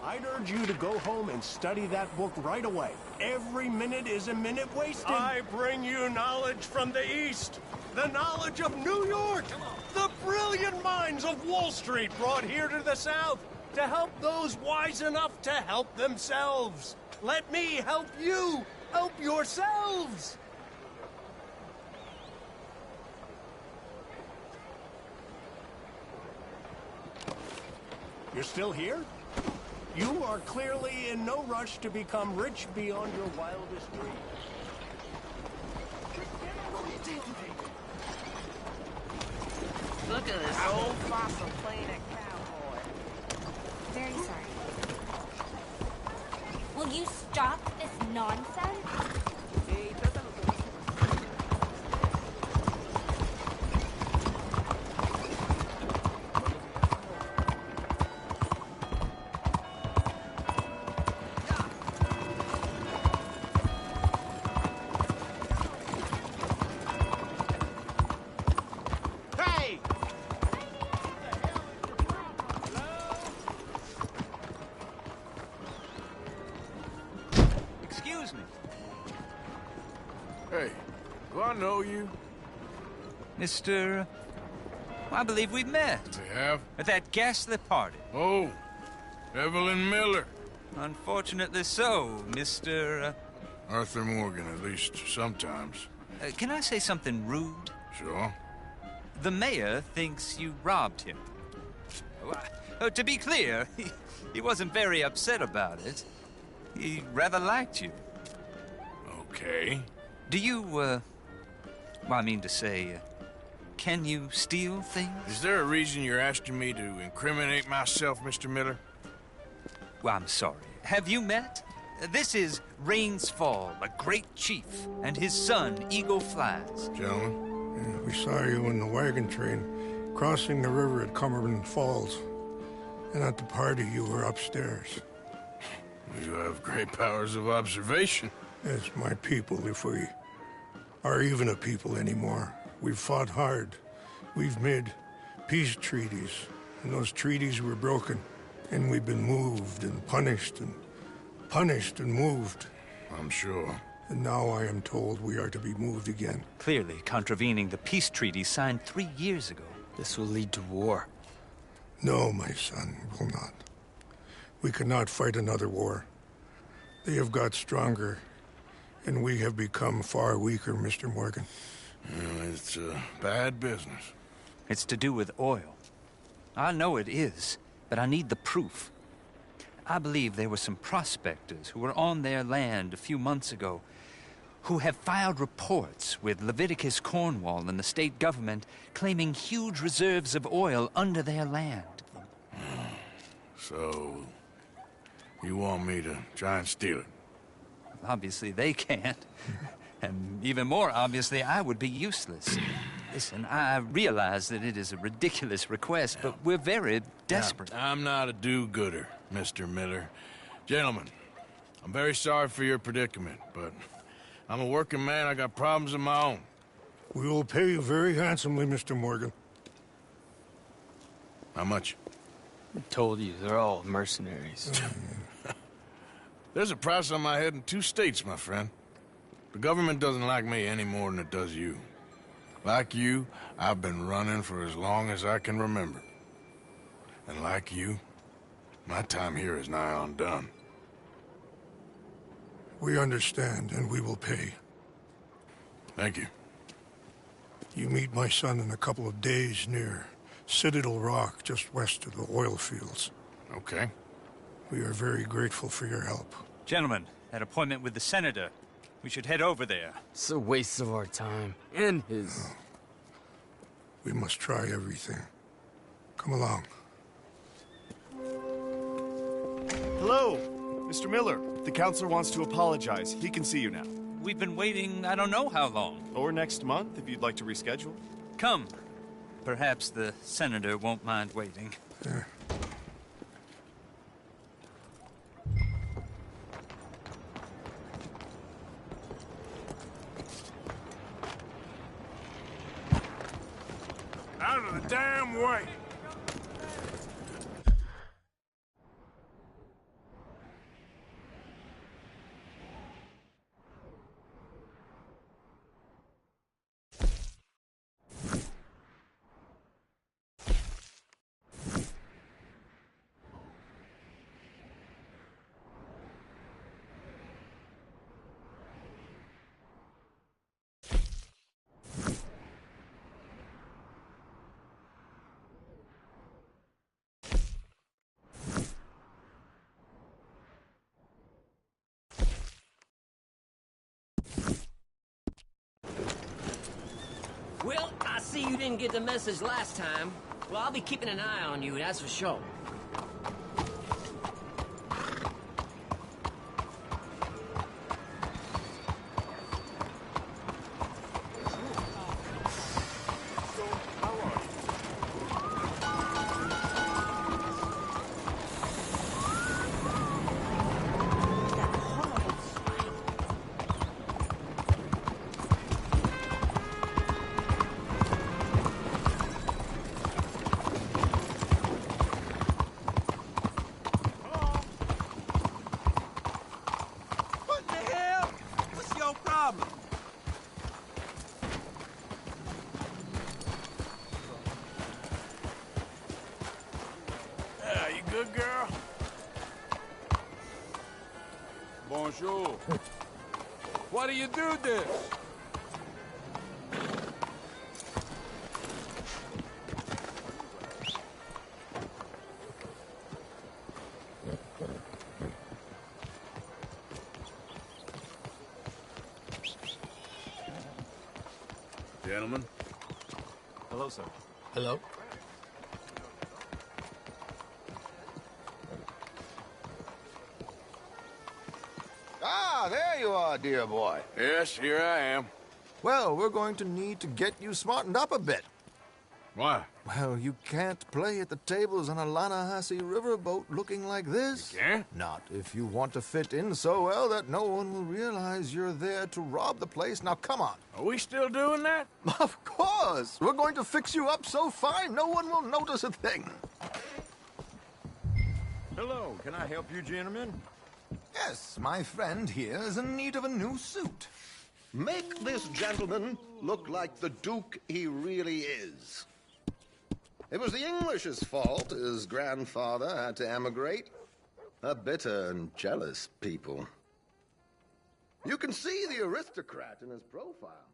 I'd urge you to go home and study that book right away. Every minute is a minute wasted. I bring you knowledge from the East. The knowledge of New York. The brilliant minds of Wall Street brought here to the South to help those wise enough to help themselves. Let me help you. Help yourselves. You're still here? You are clearly in no rush to become rich beyond your wildest dreams. Look at this old fossil playing a cowboy. Very sorry. Will you stop this nonsense? I know you. Mr. I believe we met. We have? At that ghastly party. Oh, Evelyn Miller. Unfortunately so, Mr. Arthur Morgan, at least sometimes. Can I say something rude? Sure. The mayor thinks you robbed him. To be clear, he wasn't very upset about it. He rather liked you. Okay. Do you, well, I mean to say, can you steal things? Is there a reason you're asking me to incriminate myself, Mr. Miller? Well, I'm sorry. Have you met? This is Rains Fall, a great chief, and his son, Eagle Flies. Gentlemen? Yeah, we saw you in the wagon train crossing the river at Cumberland Falls. And at the party, you were upstairs. You have great powers of observation. It's my people, if we are even a people anymore. We've fought hard. We've made peace treaties, and those treaties were broken. And we've been moved and punished and moved. I'm sure. And now I am told we are to be moved again. Clearly contravening the peace treaty signed 3 years ago. This will lead to war. No, my son, will not. We cannot fight another war. They have got stronger, and we have become far weaker, Mr. Morgan. It's bad business. It's to do with oil. I know it is, but I need the proof. I believe there were some prospectors who were on their land a few months ago who have filed reports with Leviticus Cornwall and the state government claiming huge reserves of oil under their land. So, you want me to try and steal it? Obviously they can't. And even more obviously, I would be useless. Listen, I realize that it is a ridiculous request, but we're very desperate. Now, I'm not a do-gooder, Mr. Miller. Gentlemen, I'm very sorry for your predicament, but I'm a working man. I got problems of my own. We will pay you very handsomely, Mr. Morgan. How much? I told you, they're all mercenaries. There's a price on my head in 2 states, my friend. The government doesn't like me any more than it does you. Like you, I've been running for as long as I can remember. And like you, my time here is nigh on done. We understand, and we will pay. Thank you. You meet my son in a couple of days near Citadel Rock, just west of the oil fields. Okay. We are very grateful for your help. Gentlemen, that appointment with the senator. We should head over there. It's a waste of our time. And his. We must try everything. Come along. Hello, Mr. Miller. The counselor wants to apologize. He can see you now. We've been waiting I don't know how long. Or next month, if you'd like to reschedule. Come. Perhaps the senator won't mind waiting. Yeah. Out of the damn way! Well, I see you didn't get the message last time. Well, I'll be keeping an eye on you, that's for sure. Sure. Why do you do this? Gentlemen. Hello, sir. Hello? Ah, there you are, dear boy. Yes, here I am. Well, we're going to need to get you smartened up a bit. Why? Well, you can't play at the tables on a Lannahechee riverboat looking like this. You can't? Not if you want to fit in so well that no one will realize you're there to rob the place. Now, come on. Are we still doing that? Of course. We're going to fix you up so fine no one will notice a thing. Hello, can I help you, gentlemen? Yes, my friend here is in need of a new suit. Make this gentleman look like the Duke he really is. It was the English's fault his grandfather had to emigrate. A bitter and jealous people. You can see the aristocrat in his profile.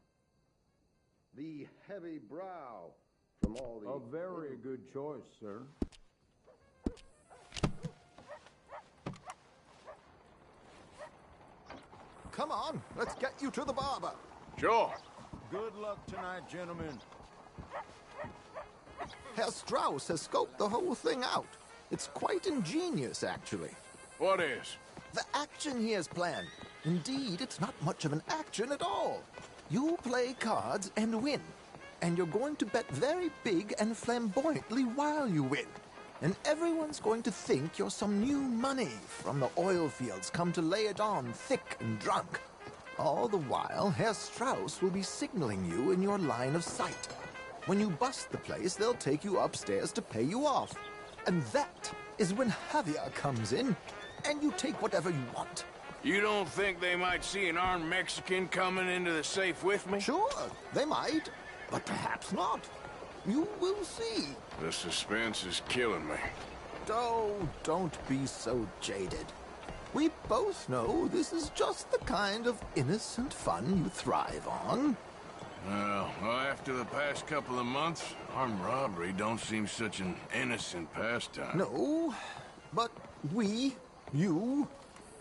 The heavy brow from all the... A very good choice, sir. Come on, let's get you to the barber. Sure. Good luck tonight, gentlemen. Herr Strauss has scoped the whole thing out. It's quite ingenious, actually. What is? The action he has planned. Indeed, it's not much of an action at all. You play cards and win. And you're going to bet very big and flamboyantly while you win. And everyone's going to think you're some new money from the oil fields come to lay it on thick and drunk. All the while, Herr Strauss will be signaling you in your line of sight. When you bust the place, they'll take you upstairs to pay you off. And that is when Javier comes in, and you take whatever you want. You don't think they might see an armed Mexican coming into the safe with me? Sure, they might, but perhaps not. You will see. The suspense is killing me. Oh, don't be so jaded. We both know this is just the kind of innocent fun you thrive on. Well, after the past couple of months, armed robbery don't seem such an innocent pastime. No, but we, you,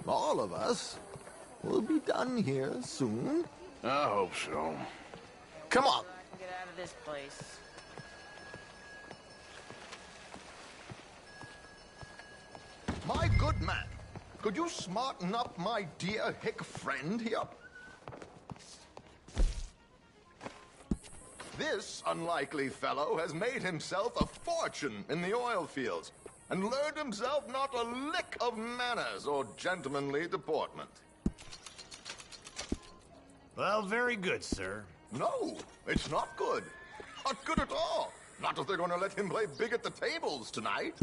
all of us, will be done here soon. I hope so. Come on. Get out of this place. My good man, could you smarten up my dear hick friend here? This unlikely fellow has made himself a fortune in the oil fields and learned himself not a lick of manners or gentlemanly deportment. Well, very good, sir. No, it's not good. Not good at all. Not if they're going to let him play big at the tables tonight.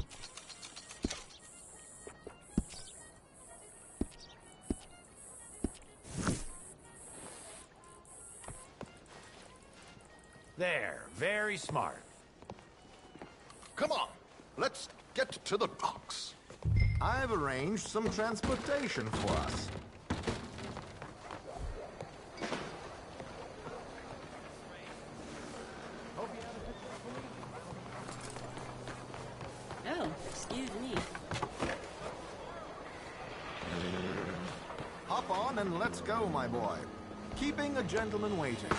There, very smart. Come on, let's get to the docks. I've arranged some transportation for us. Oh, excuse me. Hop on and let's go, my boy. Keeping a gentleman waiting.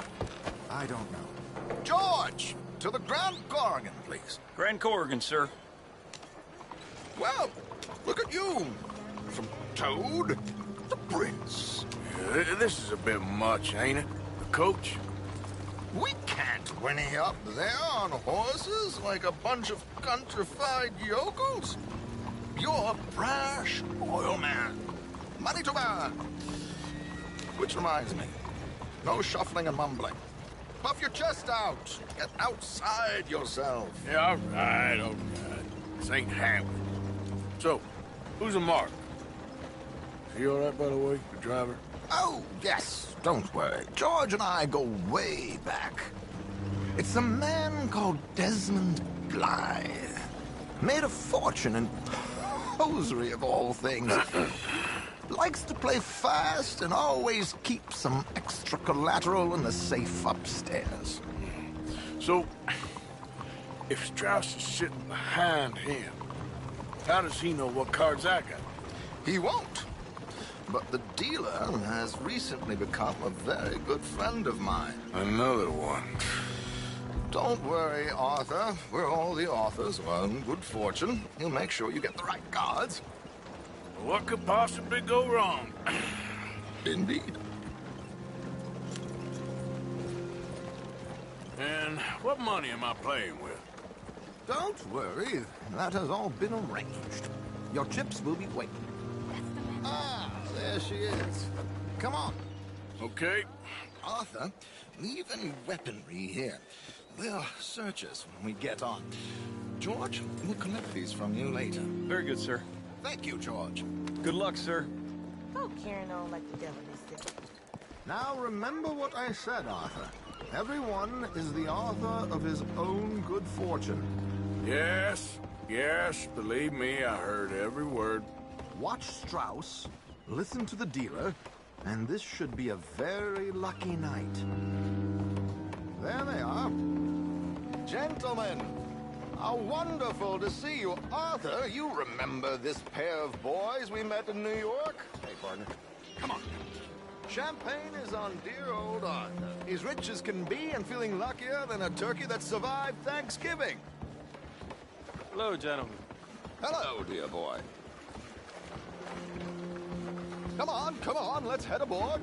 I don't know. George! To the Grand Corrigan, please. Grand Corrigan, sir. Well, look at you. From Toad to Prince. This is a bit much, ain't it? The coach? We can't whinny up there on horses like a bunch of countrified yokels. You're a brash oil man. Money to burn. Which reminds me, no shuffling and mumbling. Puff your chest out. Get outside yourself. Yeah, all right, all right. This ain't happening. So, who's a mark? Is he all right, by the way, the driver? Oh, yes. Don't worry. George and I go way back. It's a man called Desmond Blythe. Made a fortune in hosiery of all things. Likes to play fast and always keeps some extra collateral in the safe upstairs. So, if Strauss is sitting behind him, how does he know what cards I got? He won't. But the dealer has recently become a very good friend of mine. Another one. Don't worry, Arthur. We're all the authors of good fortune. He'll make sure you get the right cards. What could possibly go wrong? Indeed. And what money am I playing with? Don't worry. That has all been arranged. Your chips will be waiting. Ah, there she is. Come on. Okay. Arthur, leave any weaponry here. They'll search us when we get on. George, we'll collect these from you later. Very good, sir. Thank you, George. Good luck, sir. Go carrying on like the devil himself. Now remember what I said, Arthur. Everyone is the author of his own good fortune. Yes, believe me, I heard every word. Watch Strauss, listen to the dealer, and this should be a very lucky night. There they are. Gentlemen, how wonderful to see you. Arthur, you remember this pair of boys we met in New York? Hey, partner. Come on. Champagne is on dear old Arthur. He's rich as can be and feeling luckier than a turkey that survived Thanksgiving. Hello, gentlemen. Hello, dear boy. Come on, let's head aboard.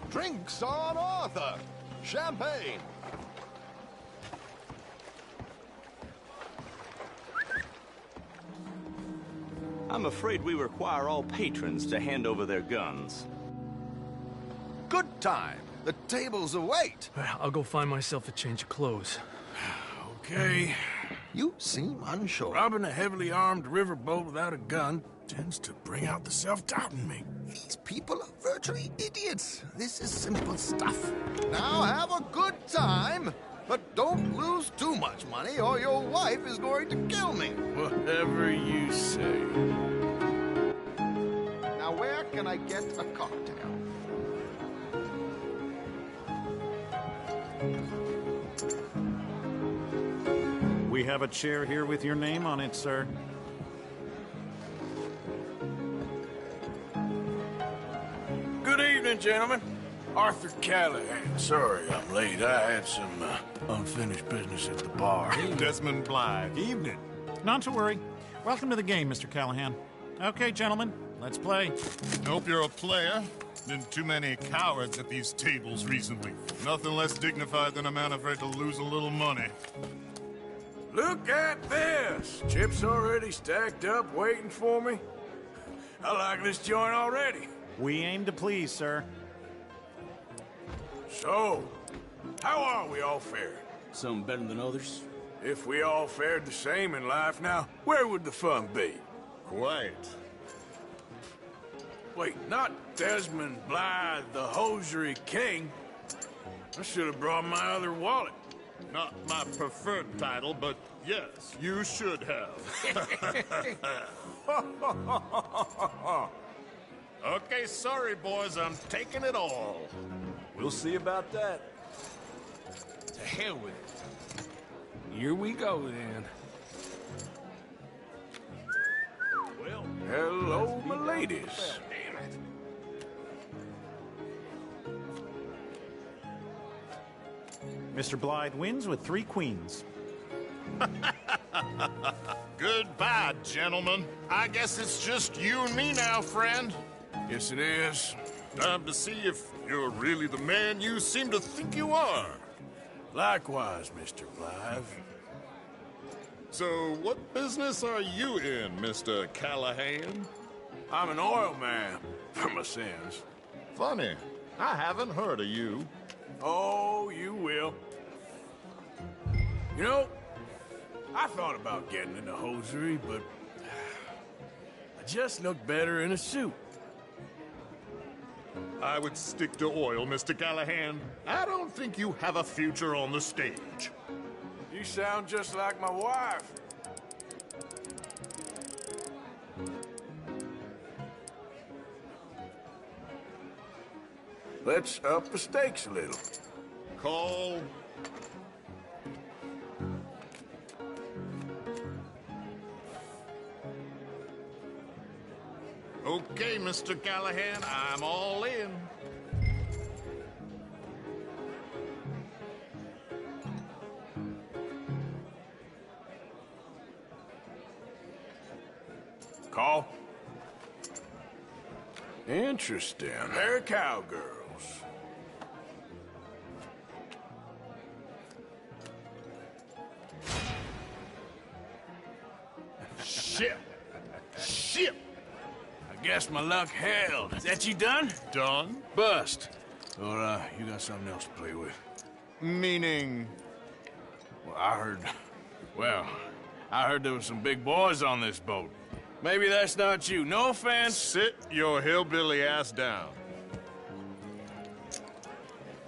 Drinks on Arthur. Champagne. I'm afraid we require all patrons to hand over their guns. Good time. The tables await. I'll go find myself a change of clothes. Okay. You seem unsure. Robbing a heavily armed riverboat without a gun tends to bring out the self-doubt in me. These people are virtually idiots. This is simple stuff. Now have a good time, but don't lose too much money or your wife is going to kill me. Whatever you say. Now where can I get a cocktail? We have a chair here with your name on it, sir. Good evening, gentlemen. Arthur Callahan. Sorry I'm late. I had some unfinished business at the bar. Desmond Blythe. Evening. Not to worry. Welcome to the game, Mr. Callahan. Okay, gentlemen, let's play. Hope you're a player. Been too many cowards at these tables recently. Nothing less dignified than a man afraid to lose a little money. Look at this! Chips already stacked up, waiting for me. I like this joint already. We aim to please, sir. So, how are we all faring? Some better than others. If we all fared the same in life now, where would the fun be? Quiet. Wait, not Desmond Blythe, the hosiery king. I should have brought my other wallet. Not my preferred title, but yes, you should have. Okay, sorry, boys, I'm taking it all. We'll see about that. To hell with it. Here we go, then. Well, hello, my ladies. Damn it. Mr. Blythe wins with 3 queens. Goodbye, gentlemen. I guess it's just you and me now, friend. Yes, it is. Time to see if you're really the man you seem to think you are. Likewise, Mr. Blythe. So, what business are you in, Mr. Callahan? I'm an oil man, for my sins. Funny. I haven't heard of you. Oh, you will. You know, I thought about getting into hosiery, but I just look better in a suit. I would stick to oil, Mr. Callahan. I don't think you have a future on the stage. You sound just like my wife. Let's up the stakes a little. Call. Okay, Mr. Callahan, I'm all in. Call. Interesting. They're cowgirls. Shit. Shit. I guess my luck held. Is that you done? Done? Bust. Or, you got something else to play with? Meaning? Well, I heard there was some big boys on this boat. Maybe that's not you. No offense. Sit your hillbilly ass down.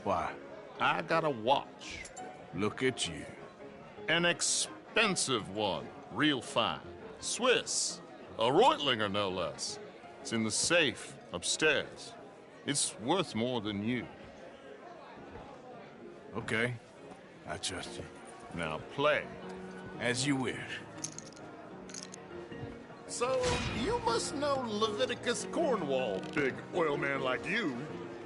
Why? I got a watch. Look at you. An expensive one. Real fine. Swiss. A Reutlinger, no less. It's in the safe upstairs. It's worth more than you. Okay. I trust you. Now play. As you wish. So, you must know Leviticus Cornwall, big oil man like you.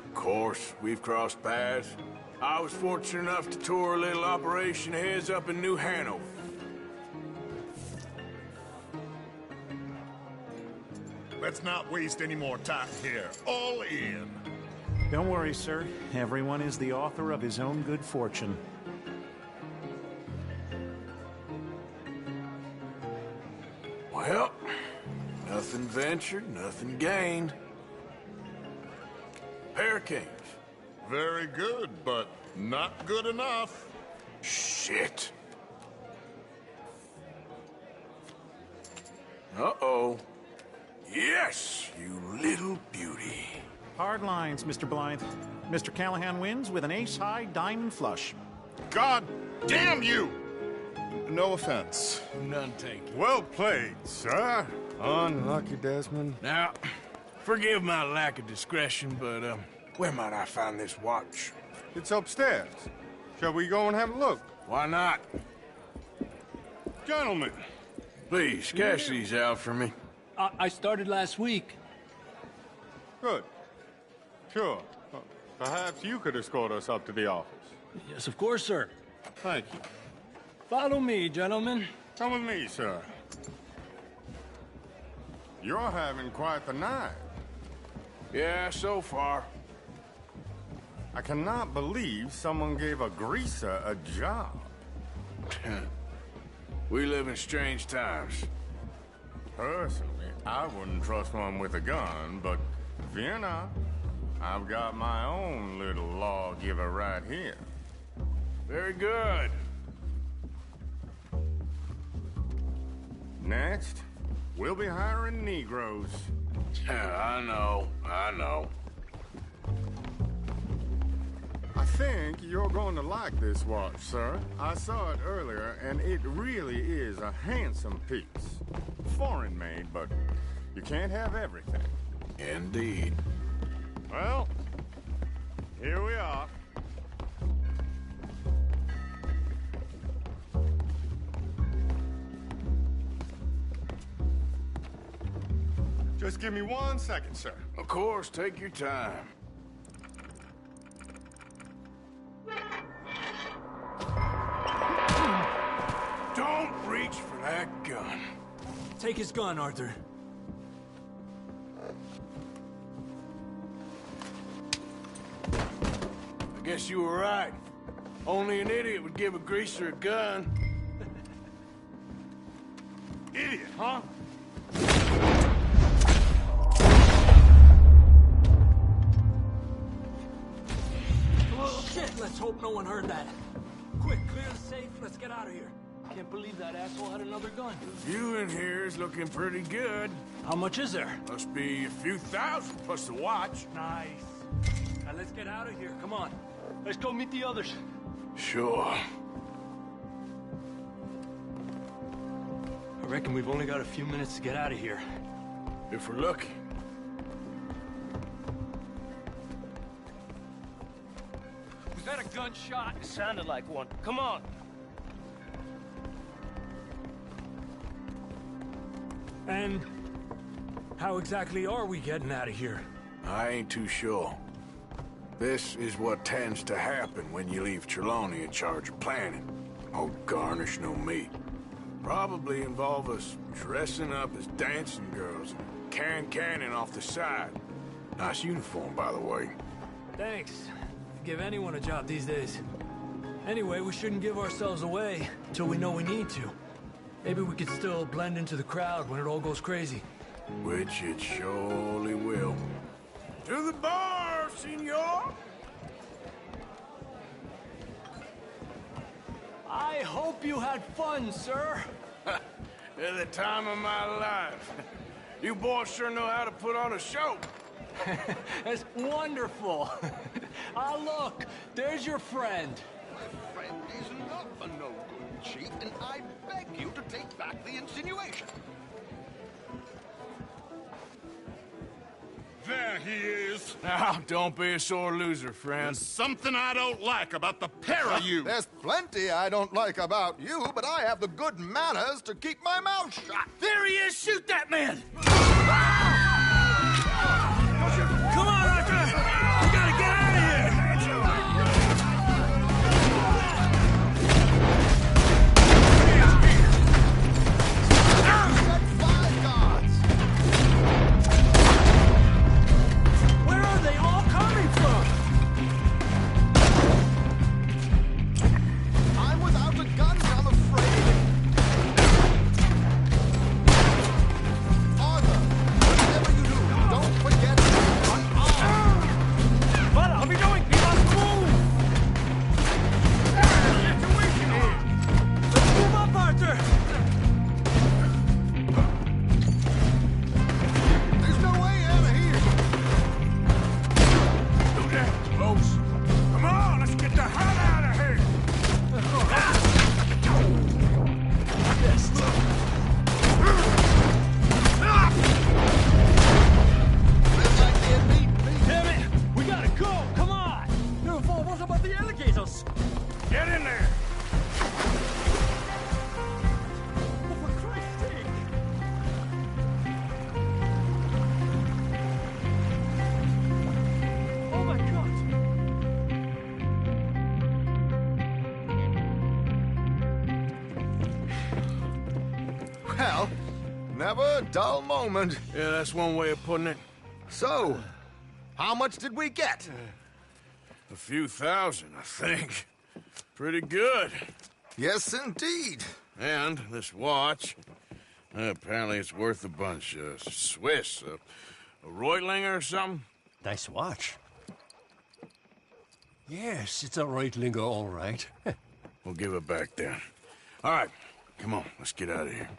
Of course, we've crossed paths. I was fortunate enough to tour a little operation of his up in New Hanover. Let's not waste any more time here. All in. Don't worry, sir. Everyone is the author of his own good fortune. Well, nothing ventured, nothing gained. Pair kings. Very good, but not good enough. Shit. Uh-oh. Yes, you little beauty. Hard lines, Mr. Blythe. Mr. Callahan wins with an ace-high diamond flush. God damn you! No offense. None taken. Well played, sir. Unlucky, Desmond. Now, forgive my lack of discretion, but, where might I find this watch? It's upstairs. Shall we go and have a look? Why not? Gentlemen. Please, cash these out for me. I started last week. Good. Sure. Perhaps you could escort us up to the office. Yes, of course, sir. Thank you. Follow me, gentlemen. Come with me, sir. You're having quite the night. Yeah, so far. I cannot believe someone gave a greaser a job. We live in strange times. Personally, I wouldn't trust one with a gun, but fear not. I've got my own little lawgiver right here. Very good. Next, we'll be hiring Negroes. I know. I think you're going to like this watch, sir. I saw it earlier, and it really is a handsome piece. Foreign made, but you can't have everything. Indeed. Well, here we are. Just give me 1 second, sir. Of course, take your time. Don't reach for that gun. Take his gun, Arthur. I guess you were right. Only an idiot would give a greaser a gun. Idiot, huh? Well, shit, let's hope no one heard that. Quick, clear the safe, let's get out of here. Can't believe that asshole had another gun. The view in here is looking pretty good. How much is there? Must be a few thousand plus the watch. Nice. Now let's get out of here, come on. Let's go meet the others. Sure. I reckon we've only got a few minutes to get out of here. If we're lucky. gunshot? It sounded like one. Come on. And how exactly are we getting out of here? I ain't too sure. This is what tends to happen when you leave Trelawney in charge of planning. Oh, garnish no meat. Probably involve us dressing up as dancing girls and carrying cannon off the side. Nice uniform, by the way. Thanks. Give anyone a job these days. Anyway, we shouldn't give ourselves away until we know we need to. Maybe we could still blend into the crowd when it all goes crazy. Which it surely will. To the bar, senor! I hope you had fun, sir. At the time of my life. You boys sure know how to put on a show. That's wonderful. Ah, look, there's your friend. My friend is not a no-good cheat, and I beg you to take back the insinuation. There he is. Now, don't be a sore loser, friend. There's something I don't like about the pair of you. There's plenty I don't like about you, but I have the good manners to keep my mouth shut. There he is! Shoot that man! Come on, Arthur! We gotta get out of here! Where are they all coming from? I'm without a gun, I'm afraid. Arthur, whatever you do, don't forget one arm. What are we doing? We must move! Situation here! Let's move up, Arthur! There's no way out of here. Do that close. Come on, let's get the hell out of here! Yes. Damn it! We gotta go! Come on! What about the alligators? Get in there! Oh, for Christ's sake! Oh my God! Well, never a dull moment. Yeah, that's one way of putting it. So, how much did we get? A few thousand, I think. Pretty good. Yes, indeed. And this watch, apparently it's worth a bunch. Swiss, a Reutlinger or something? Nice watch. Yes, it's a Reutlinger, all right. We'll give it back then. All right, come on, let's get out of here.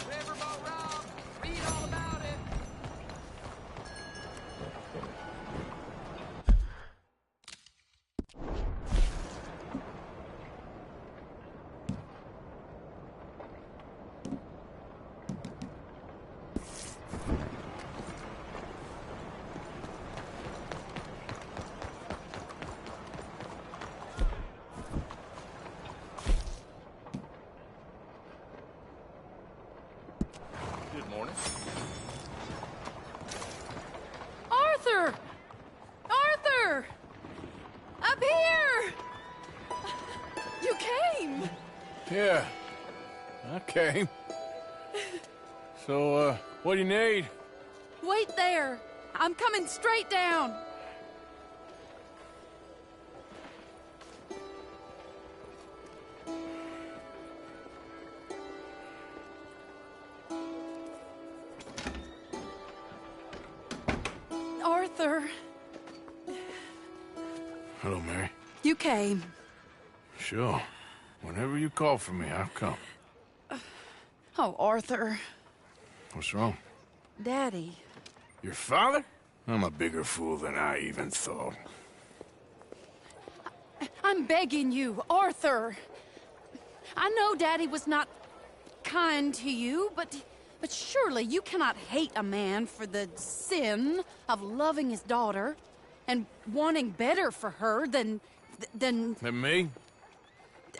Riverboat Rob, read all about it. Good morning. Arthur! Arthur! Up here! You came! Yeah, I came. So, what do you need? Wait there. I'm coming straight down. Arthur, Hello, Mary. you came. Sure. Whenever you call for me, I'll come. Oh, Arthur. What's wrong? Daddy. Your father? I'm a bigger fool than I even thought. I'm begging you, Arthur. I know Daddy was not kind to you, but surely you cannot hate a man for the sin of loving his daughter and wanting better for her than And me?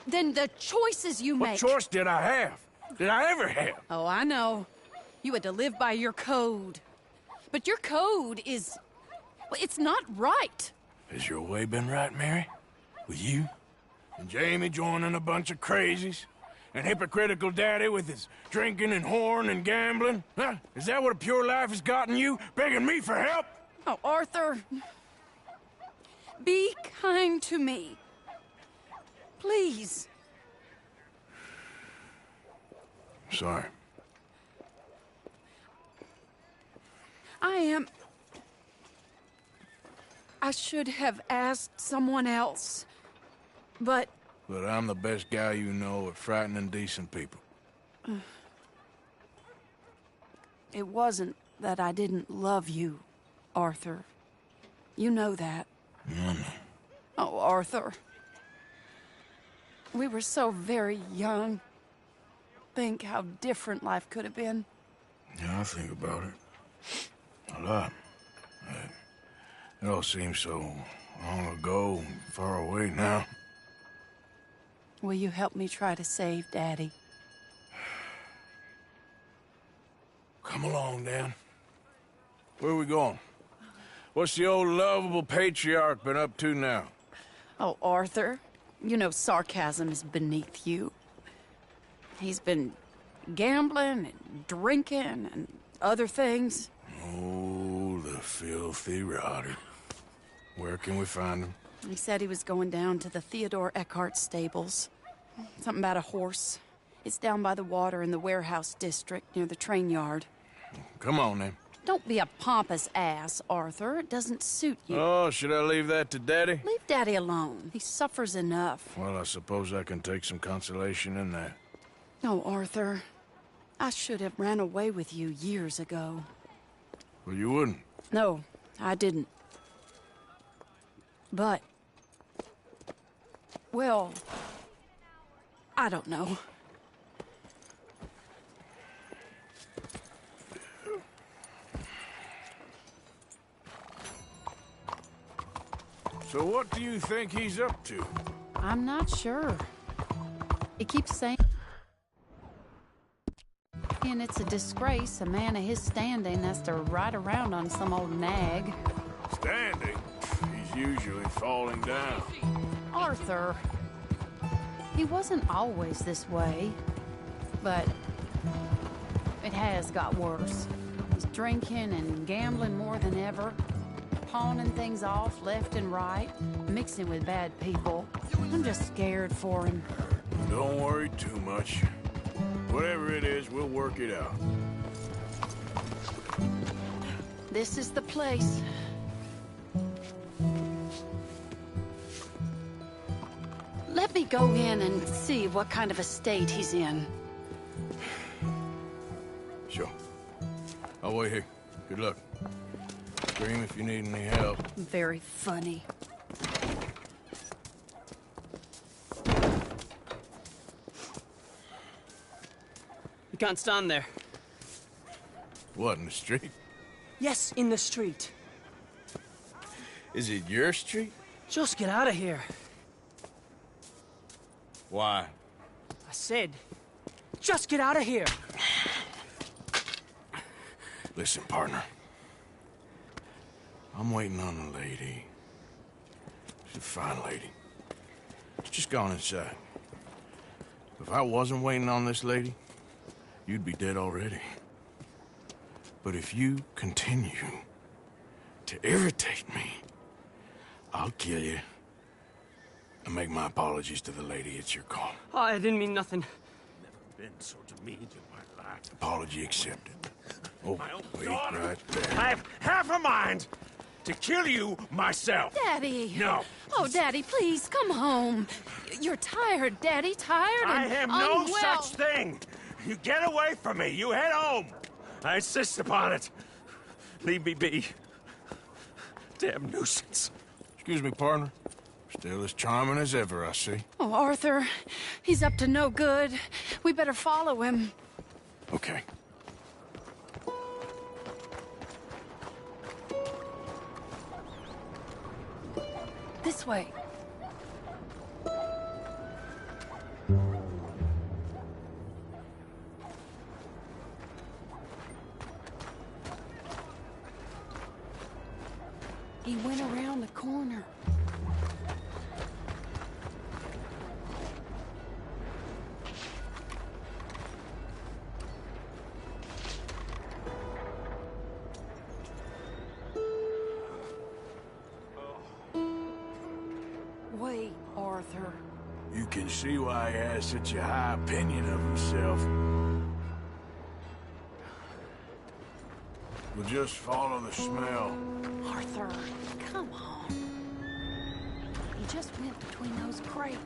than the choices you make. What choice did I have? Did I ever have? Oh, I know. You had to live by your code. But your code is... it's not right. Has your way been right, Mary? With you? And Jamie joining a bunch of crazies? And hypocritical daddy with his drinking and whoring and gambling? Huh? Is that what a pure life has gotten you? Begging me for help? Oh, Arthur. Be kind to me. Please. Sorry. I should have asked someone else, but... But I'm the best guy you know at frightening decent people. It wasn't that I didn't love you, Arthur. You know that. Oh, Arthur. We were so very young. Think how different life could have been. Yeah, I think about it. A lot. It all seems so long ago and far away now. Will you help me try to save Daddy? Come along, Dan. Where are we going? What's the old lovable patriarch been up to now? Oh, Arthur, you know sarcasm is beneath you. He's been gambling and drinking and other things. Oh, the filthy rotter. Where can we find him? He said he was going down to the Theodore Eckhart stables. Something about a horse. It's down by the water in the warehouse district near the train yard. Come on, then. Don't be a pompous ass, Arthur. It doesn't suit you. Oh, should I leave that to Daddy? Leave Daddy alone. He suffers enough. Well, I suppose I can take some consolation in that. No, Arthur. I should have ran away with you years ago. Well, you wouldn't. No, I didn't. But... well... I don't know. So what do you think he's up to? I'm not sure. He keeps saying... and it's a disgrace a man of his standing has to ride around on some old nag. Standing? He's usually falling down. Arthur. He wasn't always this way, but it has got worse. He's drinking and gambling more than ever, pawning things off left and right, mixing with bad people. I'm just scared for him. Don't worry too much. Whatever it is, we'll work it out. This is the place. Let me go in and see what kind of a state he's in. Sure. I'll wait here. Good luck. Scream if you need any help. Very funny. You can't stand there. What, in the street? Yes, in the street. Is it your street? Just get out of here. Why? I said, just get out of here. Listen, partner. I'm waiting on a lady. She's a fine lady. She's just gone inside. If I wasn't waiting on this lady, you'd be dead already. But if you continue to irritate me, I'll kill you and make my apologies to the lady. It's your call. Oh, I didn't mean nothing. Never been so demeaned in my life. Apology accepted. Oh, wait right there. I have half a mind to kill you myself. Daddy! No. Oh, Daddy, please, come home. You're tired, Daddy, tired and I have no unwell. such thing. You get away from me! You head home! I insist upon it! Leave me be. Damn nuisance. Excuse me, partner. Still as charming as ever, I see. Oh, Arthur, he's up to no good. We better follow him. Okay. This way. He went around the corner. Wait, Arthur. You can see why he has such a high opinion of himself. We'll just follow the smell. Arthur, come on. He just went between those crates.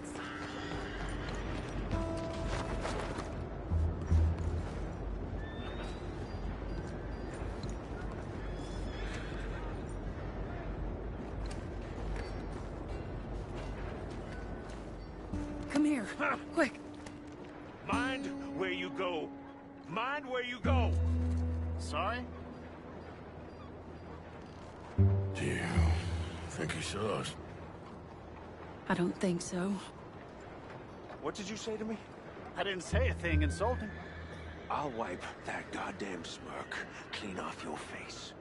Come here, quick. Mind where you go. Mind where you go. Sorry? Do you think he saw us? I don't think so. What did you say to me? I didn't say a thing insulting. I'll wipe that goddamn smirk clean off your face.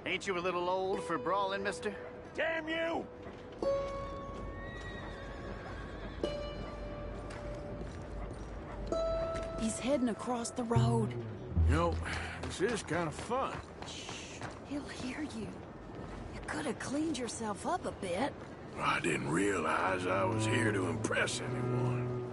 Ain't you a little old for brawling, mister? Damn you! He's heading across the road. You know, this is kind of fun. He'll hear you. You could have cleaned yourself up a bit. I didn't realize I was here to impress anyone.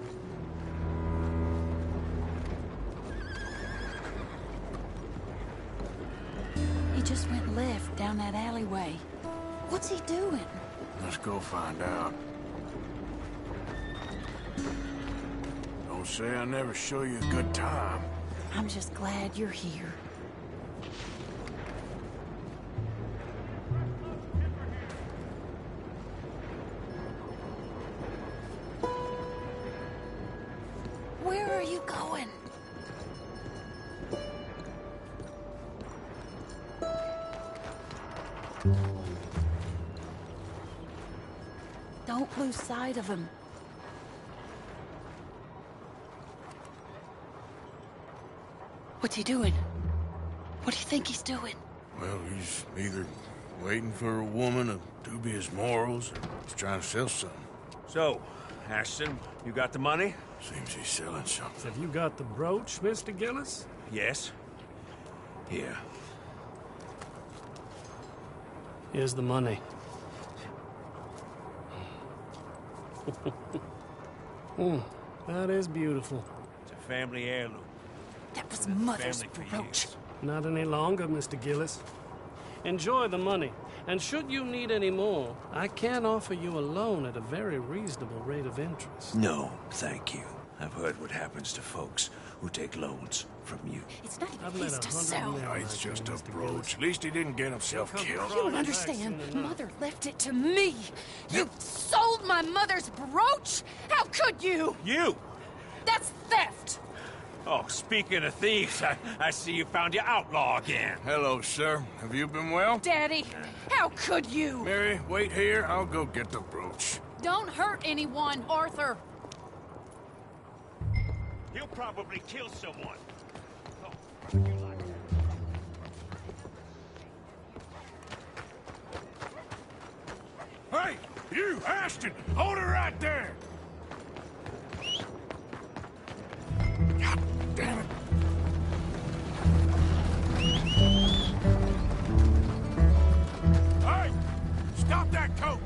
He just went left down that alleyway. What's he doing? Let's go find out. Don't say I never show you a good time. I'm just glad you're here. Where are you going? Don't lose sight of him. What's he doing? What do you think he's doing? Well, he's either waiting for a woman of dubious morals or he's trying to sell something. So, Ashton, you got the money? Seems he's selling something. Have you got the brooch, Mr. Gillis? Yes. Here. Here's the money. That is beautiful. It's a family heirloom. That was Mother's Family for brooch. years. Not any longer, Mr. Gillis. Enjoy the money. And should you need any more, I can offer you a loan at a very reasonable rate of interest. No, thank you. I've heard what happens to folks who take loans from you. It's not I've even met his to 100 sell. men No, it's like just you, a Mr. brooch. Gillis. At least he didn't get himself killed. You don't understand. Mother left it to me. You sold my mother's brooch? How could you? You! That's theft. Oh, speaking of thieves, I see you found your outlaw again. Hello, sir. Have you been well? Daddy, how could you? Mary, wait here. I'll go get the brooch. Don't hurt anyone, Arthur. He'll probably kill someone. Hey, you, Ashton! Hold her right there! God damn it. Hey! Stop that coach!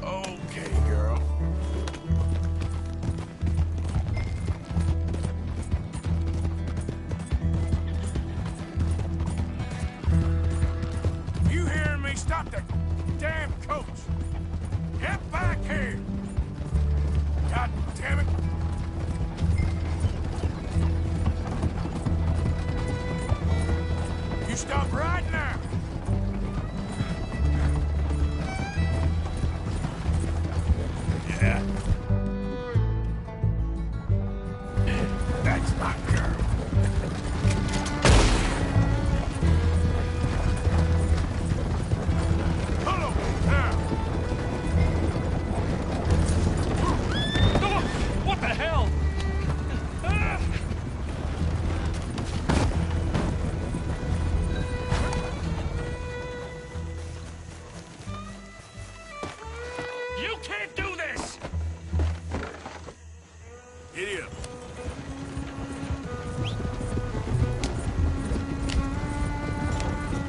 Okay, girl. the damn coach! Get back here! God damn it! You stop right now! Yeah. That's my girl. Pull over now! What the hell? You can't do this! Idiot.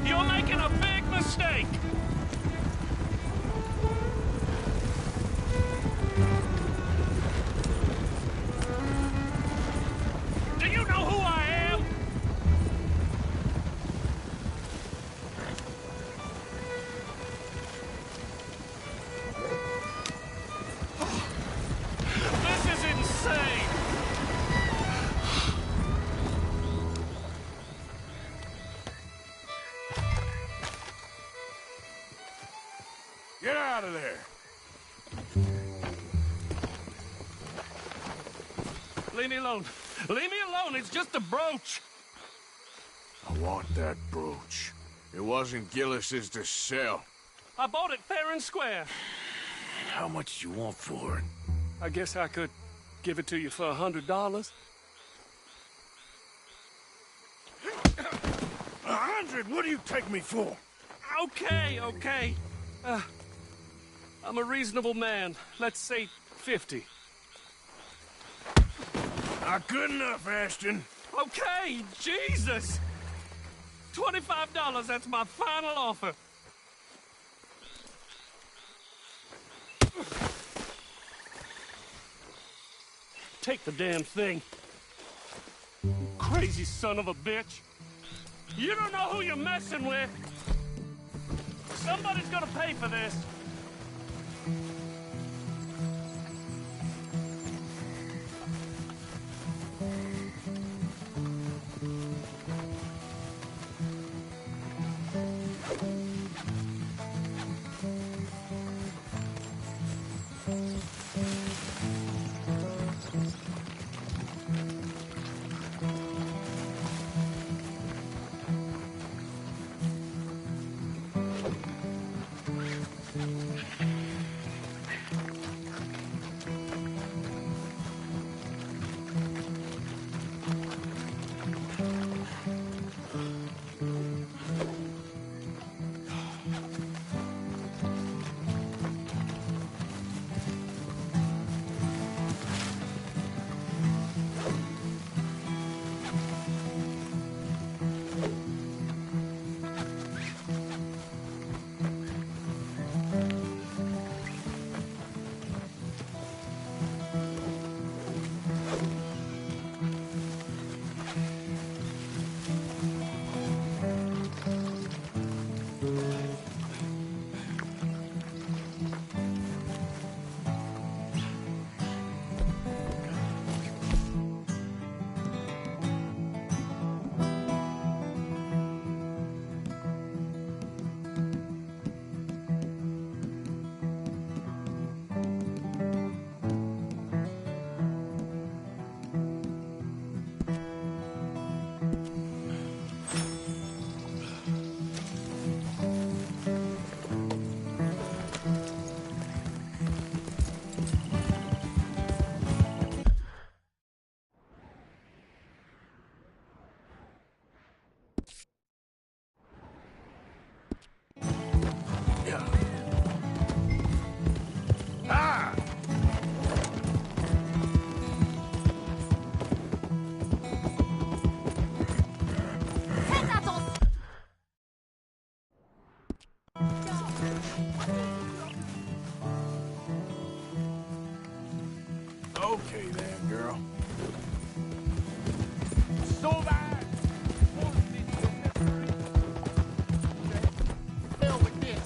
You're making a big mistake! Do you know who I am? This is insane! Get out of there! Leave me alone. Leave me alone. It's just a brooch. I want that brooch. It wasn't Gillis's to sell. I bought it fair and square. How much you want for it? I guess I could give it to you for $100. 100? What do you take me for? Okay, okay. I'm a reasonable man. Let's say 50. Not good enough, Ashton. Okay, Jesus! $25, that's my final offer. Take the damn thing. Crazy son of a bitch. You don't know who you're messing with. Somebody's gonna pay for this. Okay then, girl. Hell with this.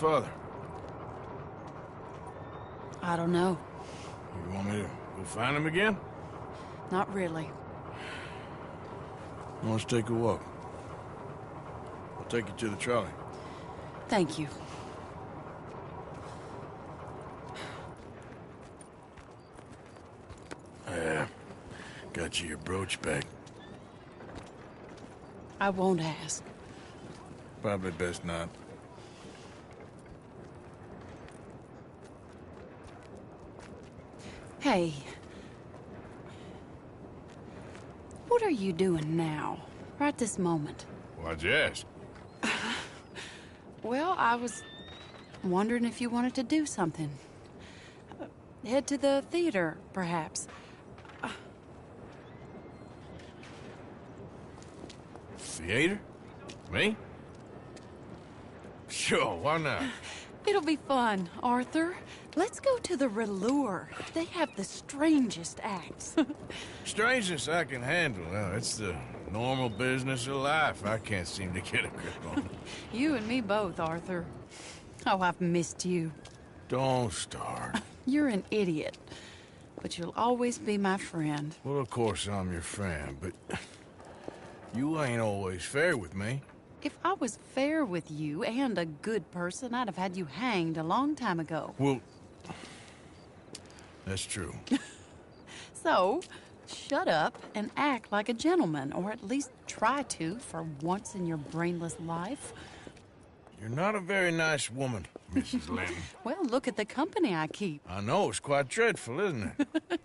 father? I don't know. You want me to go find him again? Not really. Let's take a walk. I'll take you to the trolley. Thank you. Got you your brooch back. I won't ask. Probably best not. Hey. What are you doing now? Right this moment? Why'd you ask? Well, I was wondering if you wanted to do something. Head to the theater, perhaps. Theater? Me? Sure, why not? It'll be fun, Arthur. Let's go to the Relure. They have the strangest acts. Strangeness I can handle. Now, it's the normal business of life I can't seem to get a grip on. You and me both, Arthur. Oh, I've missed you. Don't start. You're an idiot, but you'll always be my friend. Well, of course I'm your friend, but you ain't always fair with me. If I was fair with you and a good person, I'd have had you hanged a long time ago. Well, that's true. So, shut up and act like a gentleman, or at least try to for once in your brainless life. You're not a very nice woman, Mrs. Lynn. Well, look at the company I keep. I know, it's quite dreadful, isn't it?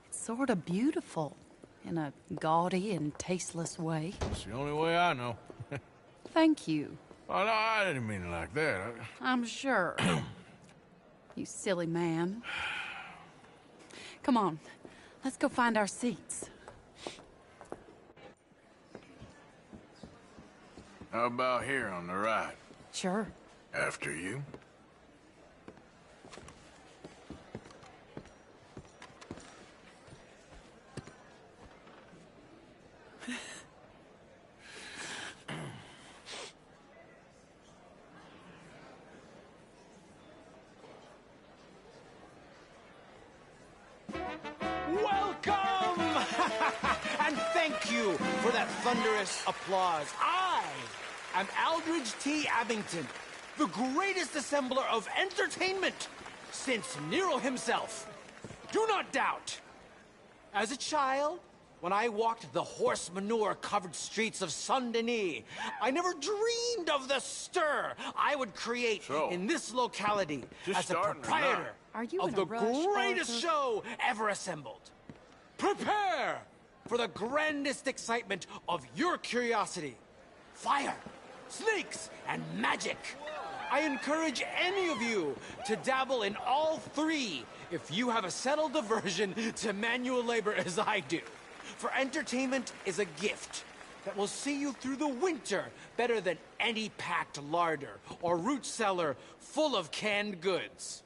It's sort of beautiful, in a gaudy and tasteless way. It's the only way I know. Thank you. Oh, no, I didn't mean it like that. I'm sure. You silly man. Come on, let's go find our seats. How about here on the right? Sure. After you. Welcome! And thank you for that thunderous applause. I am Aldridge T. Abington, the greatest assembler of entertainment since Nero himself. Do not doubt. As a child, when I walked the horse manure-covered streets of Saint-Denis, I never dreamed of the stir I would create in this locality as a proprietor of the greatest show ever assembled. Prepare for the grandest excitement of your curiosity. Fire, snakes, and magic. I encourage any of you to dabble in all three if you have a settled aversion to manual labor as I do. For entertainment is a gift that will see you through the winter better than any packed larder or root cellar full of canned goods.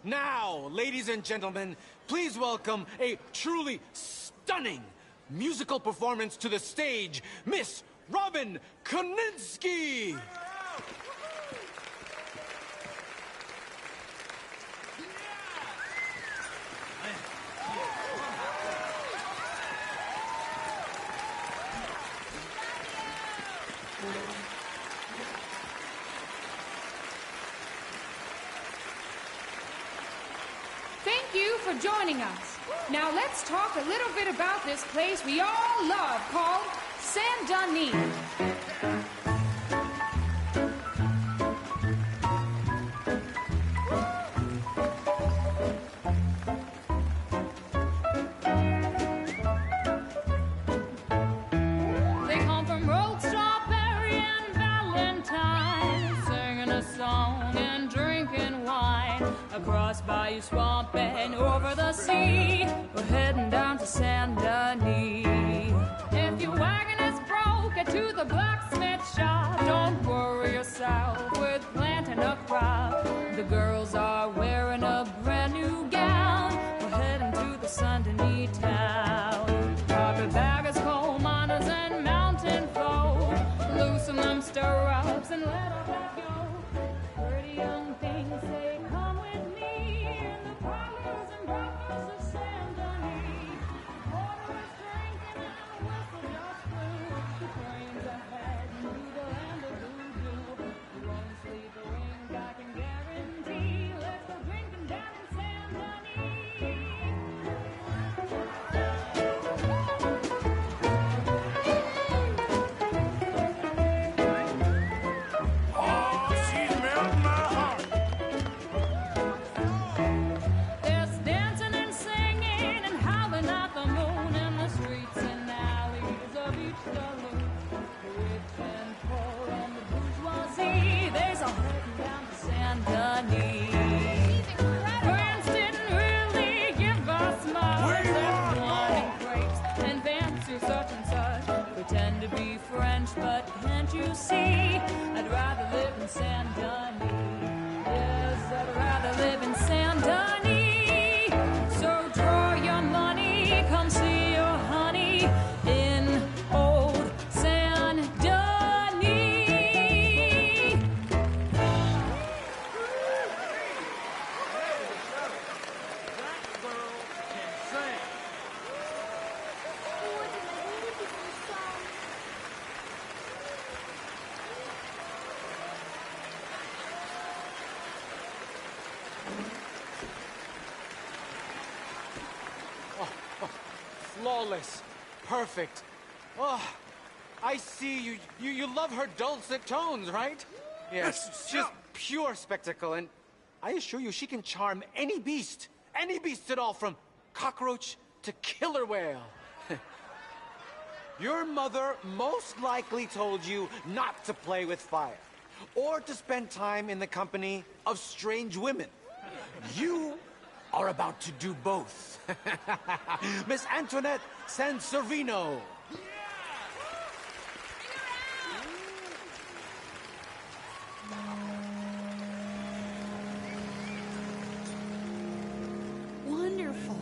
Now, ladies and gentlemen, please welcome a truly stunning musical performance to the stage, Miss Robin Koninsky! Thank you for joining us. Now let's talk a little bit about this place we all love called Saint-Denis. They come from rolled strawberry and Valentine, singing a song and drinking wine across Bayou Swamp and over the sea. We're heading down to Saint-Denis. If your wagon is broke, get to the blacksmith shop. Don't worry yourself with planting a crop. The girls are wearing a brand new gown. We're heading to the Saint-Denis town. Carpetbaggers, coal miners, and mountain folk, loosen them stirrups Flawless. Perfect. Oh, I see you love her dulcet tones, right? Yes, just pure spectacle, and I assure you she can charm any beast at all, from cockroach to killer whale. Your mother most likely told you not to play with fire, or to spend time in the company of strange women. You are about to do both. Miss Antoinette Sanservino. Wonderful.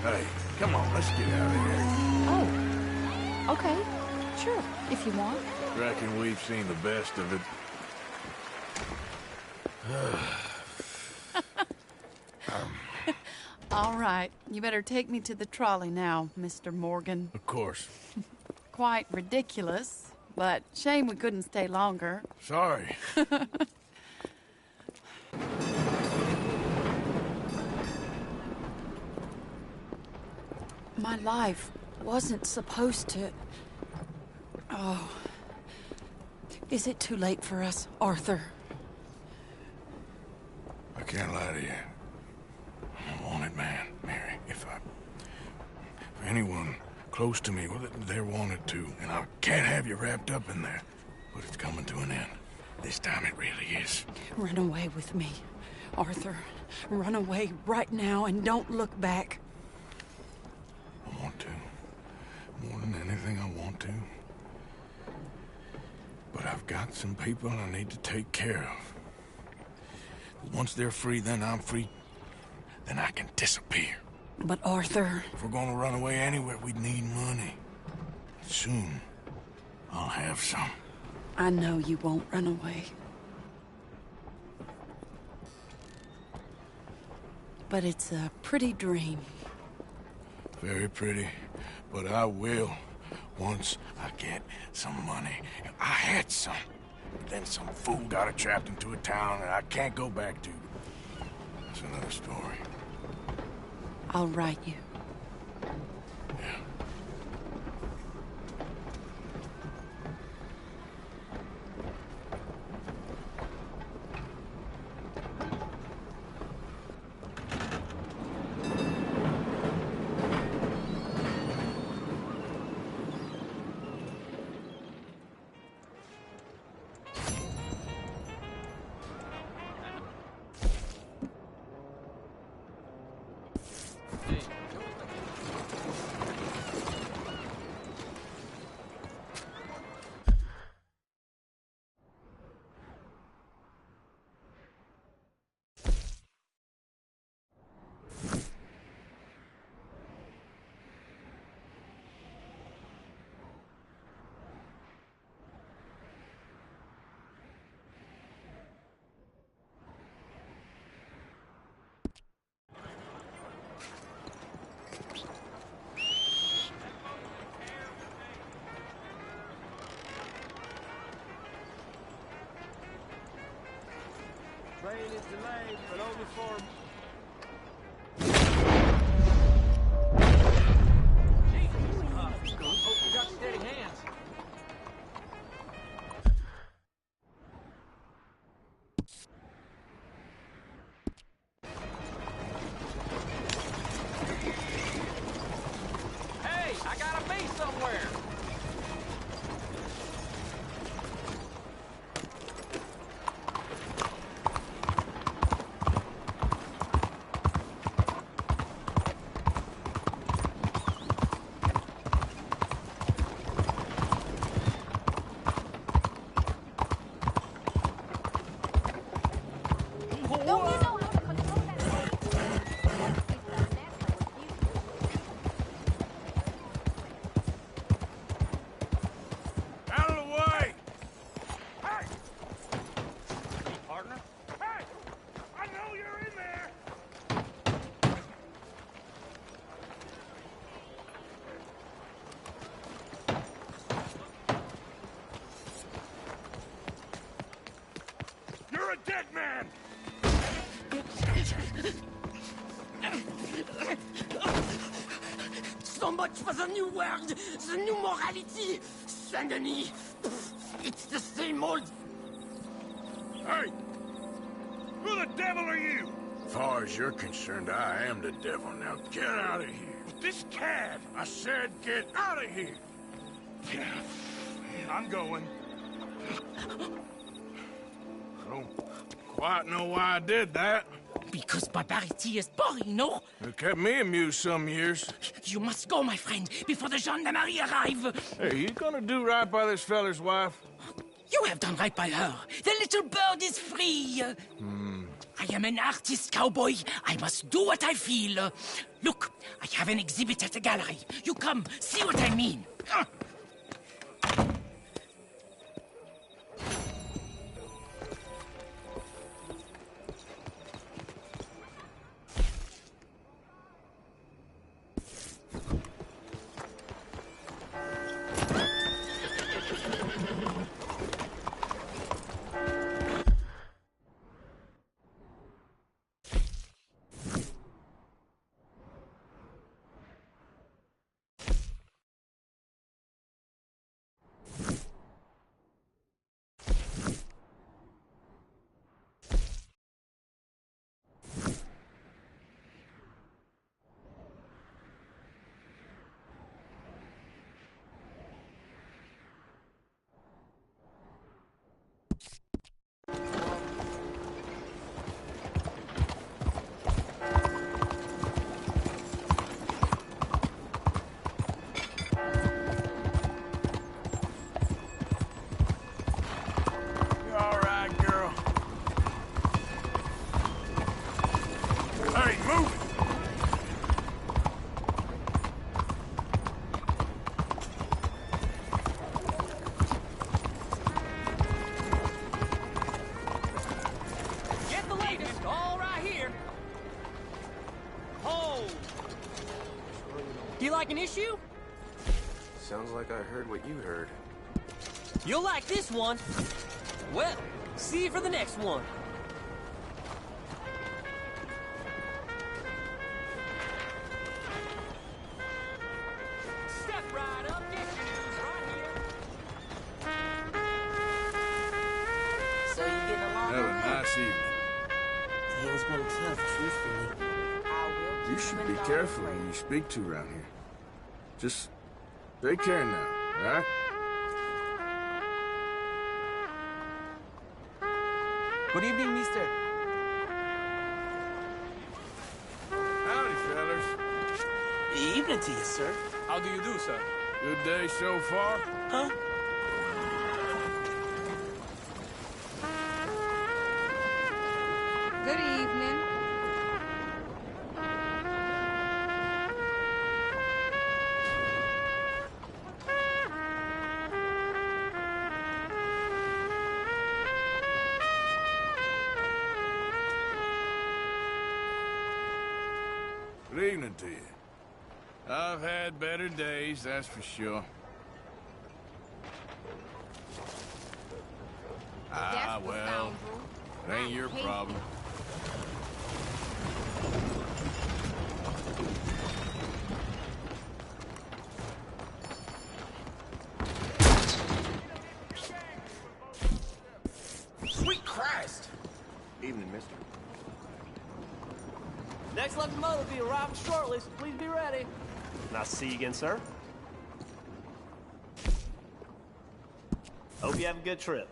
Hey, come on, let's get out of here. Oh, okay. Sure, if you want. Reckon we've seen the best of it. All right, you better take me to the trolley now, Mr. Morgan. Of course. Quite ridiculous, but shame we couldn't stay longer. Sorry. My life wasn't supposed to... Oh. Is it too late for us, Arthur? I can't lie to you. I'm a wanted man, Mary. If anyone close to me, well, they're wanted too. And I can't have you wrapped up in there. But it's coming to an end. This time it really is. Run away with me, Arthur. Run away right now and don't look back. I want to. More than anything, I want to. But I've got some people I need to take care of. Once they're free, then I'm free. Then I can disappear. But Arthur... If we're gonna run away anywhere, we'd need money. Soon, I'll have some. I know you won't run away. But it's a pretty dream. Very pretty. But I will, once I get some money. I had some. But then some fool got it trapped into a town that I can't go back to. That's another story. I'll write you. Train is delayed, but only for... Hope you got steady hands. Hey, I gotta be somewhere. Out of the way! Hey! Partner? Hey! I know you're in there! You're a dead man! So much for the new world, the new morality. Saint-Denis, it's the same old... Hey! Who the devil are you? As far as you're concerned, I am the devil. Now get out of here. This cab! I said get out of here! I'm going. I don't quite know why I did that. Because barbarity is boring, no? It kept me amused some years. You must go, my friend, before the gendarmerie arrive. Hey, you gonna do right by this feller's wife? You have done right by her. The little bird is free. I am an artist, cowboy. I must do what I feel. Look, I have an exhibit at the gallery. You come, see what I mean. all right here. Hold. Do you like an issue? Sounds like I heard what you heard. You'll like this one. Well, see you for the next one. Step right up, get your news right here. So you getting along? Have a nice evening. Dale's been tough, truthfully. You should be careful who you speak to around here. Just take care now, all right? Good evening, mister. Howdy, fellas. Evening to you, sir. How do you do, sir? Good day so far? Huh? Good evening. Good evening to you. I've had better days, that's for sure. Ah, well, it ain't your problem. Sweet Christ! Evening, mister. Next locomotive will be arriving shortly, so please be ready. Nice to see you again, sir. Hope you have a good trip.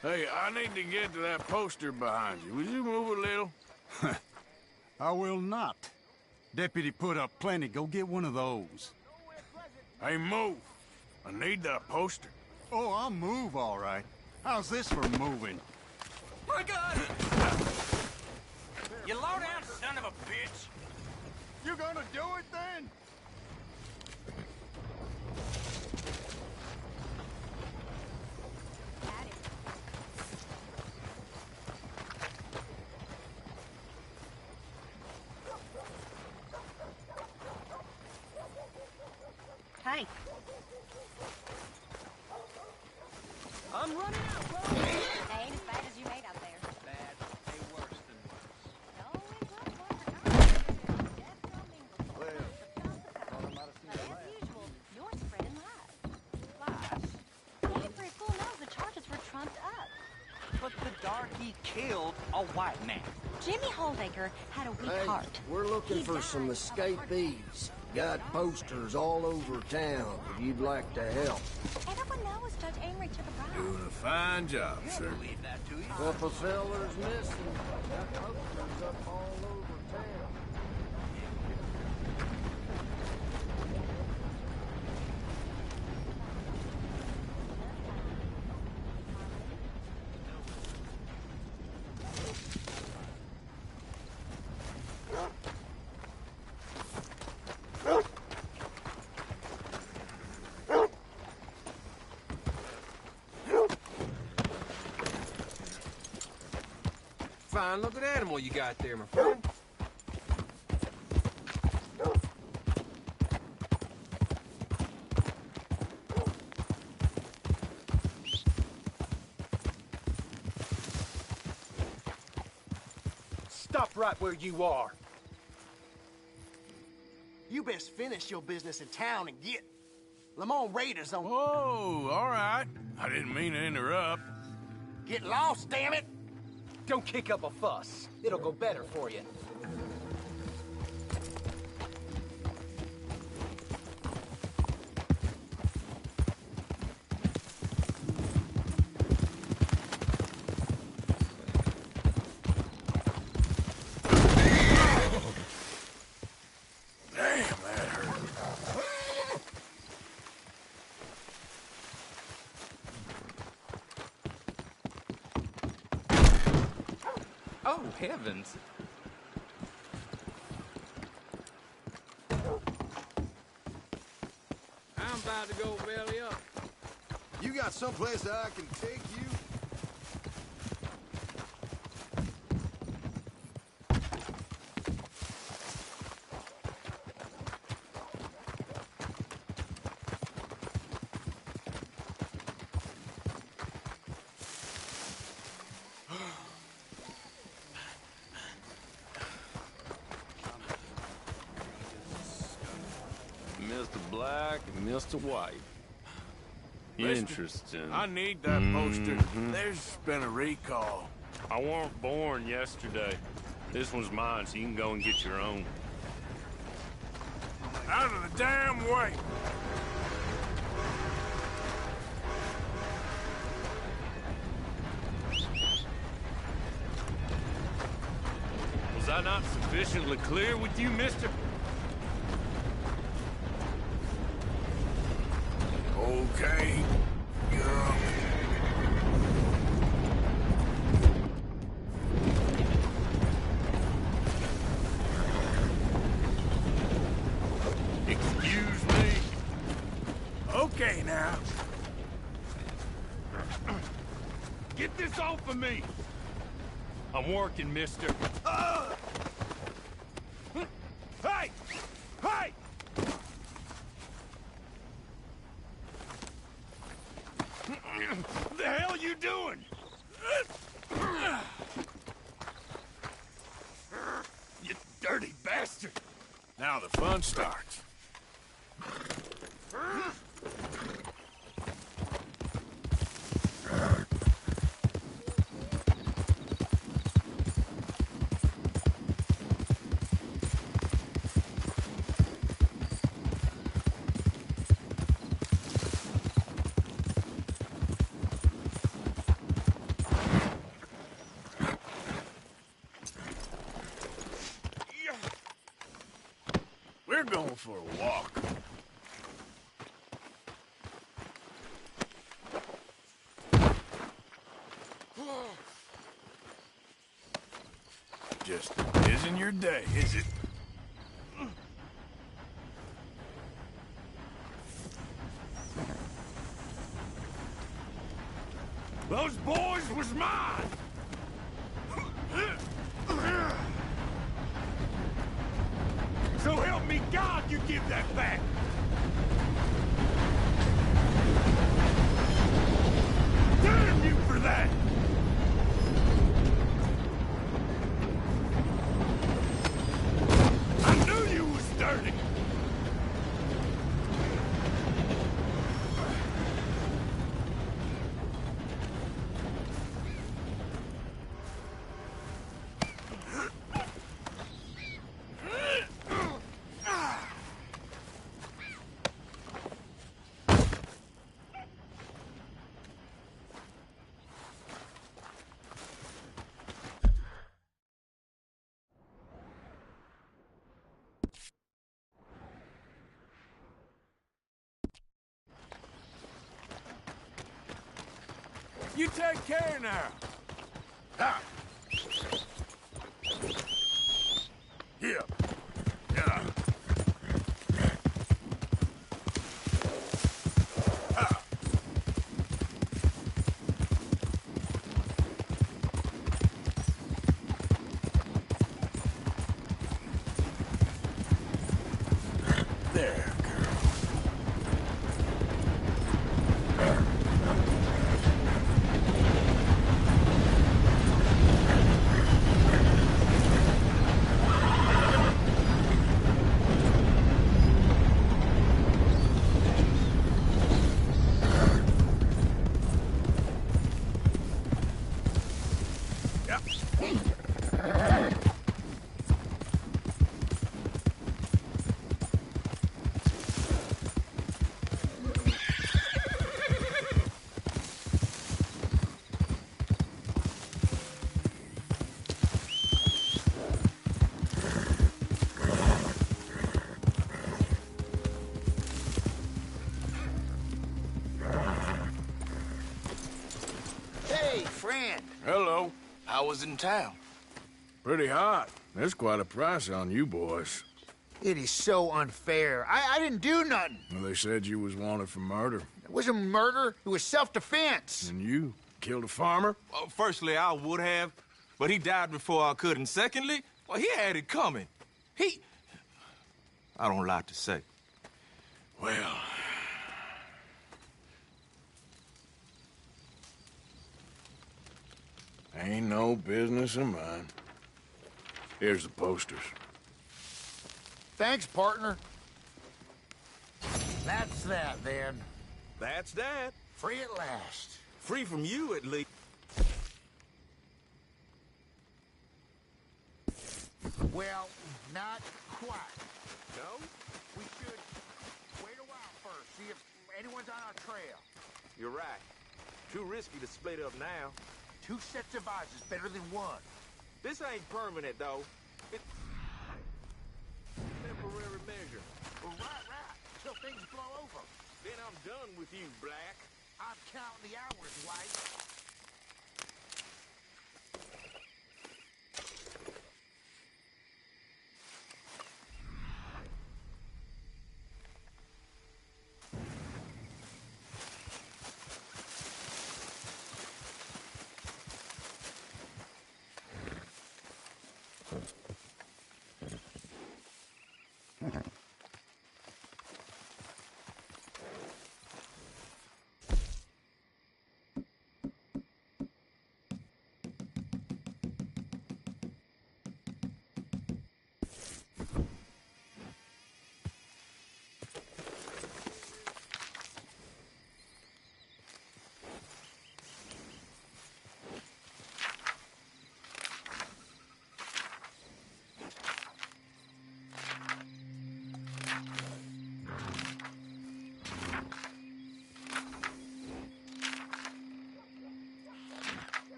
Hey, I need to get to that poster behind you. Will you move a little? I will not. Deputy put up plenty. Go get one of those. Hey, move. I need that poster. Oh, I'll move, all right. How's this for moving? My God! You low-down son of a bitch! You gonna do it then? Hey. I'm running out, bro. They ain't as bad as you made out there. Bad, way worse than As usual, you're spreading lies. Every fool knows the charges were trumped up. But the darky killed a white man. Jimmy Holdacre had a weak Hey, heart. we're looking for some escapees. Got posters all over town if you'd like to help. Everyone knows Judge Amory took a bribe. Doing a fine job, sir. Leave that to you. Couple fellers missing. Got posters up all over town. fine-looking animal you got there, my friend. Stop right where you are. You best finish your business in town and get. Lamont Raiders on... Whoa, all right. I didn't mean to interrupt. Get lost, damn it! Don't kick up a fuss. It'll go better for you. Oh, heavens. I'm about to go belly up. You got someplace that I can take you? Mr. Black and Mr. White. Interesting. I need that poster. There's been a recall. I weren't born yesterday. This one's mine, so you can go and get your own. Out of the damn way! Was I not sufficiently clear with you, mister? Okay, girl. Excuse me? Okay, now. Get this off of me! I'm working, mister. Hey! Hey! What the hell are you doing? You dirty bastard! Now the fun starts. We're going for a walk. Just isn't your day, is it? Those boys was mine! So help me God, you give that back! Damn you for that! I knew you was dirty! You take care now. Ha! Yeah. Yeah. Ha! I was in town. Pretty hot. That's quite a price on you boys. It is so unfair. I didn't do nothing. Well, they said you was wanted for murder. It wasn't murder. It was self-defense. And you killed a farmer? Well, firstly, I would have, but he died before I could. And secondly, well, he had it coming. I don't like to say. Well... ain't no business of mine. Here's the posters. Thanks, partner. That's that, then. That's that. Free at last. Free from you, at least. Well, not quite. No? We should wait a while first, see if anyone's on our trail. You're right. Too risky to split up now. 2 sets of eyes is better than 1. This ain't permanent, though. It's temporary measure. Well, right. Till things blow over. Then I'm done with you, Black. I'm counting the hours, White.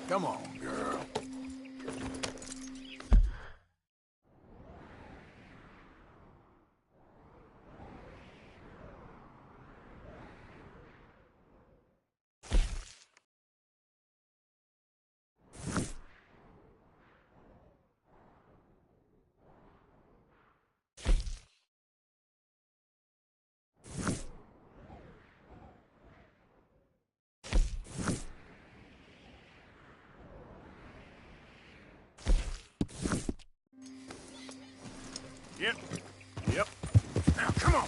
Come on, girl. Yep. Now, come on.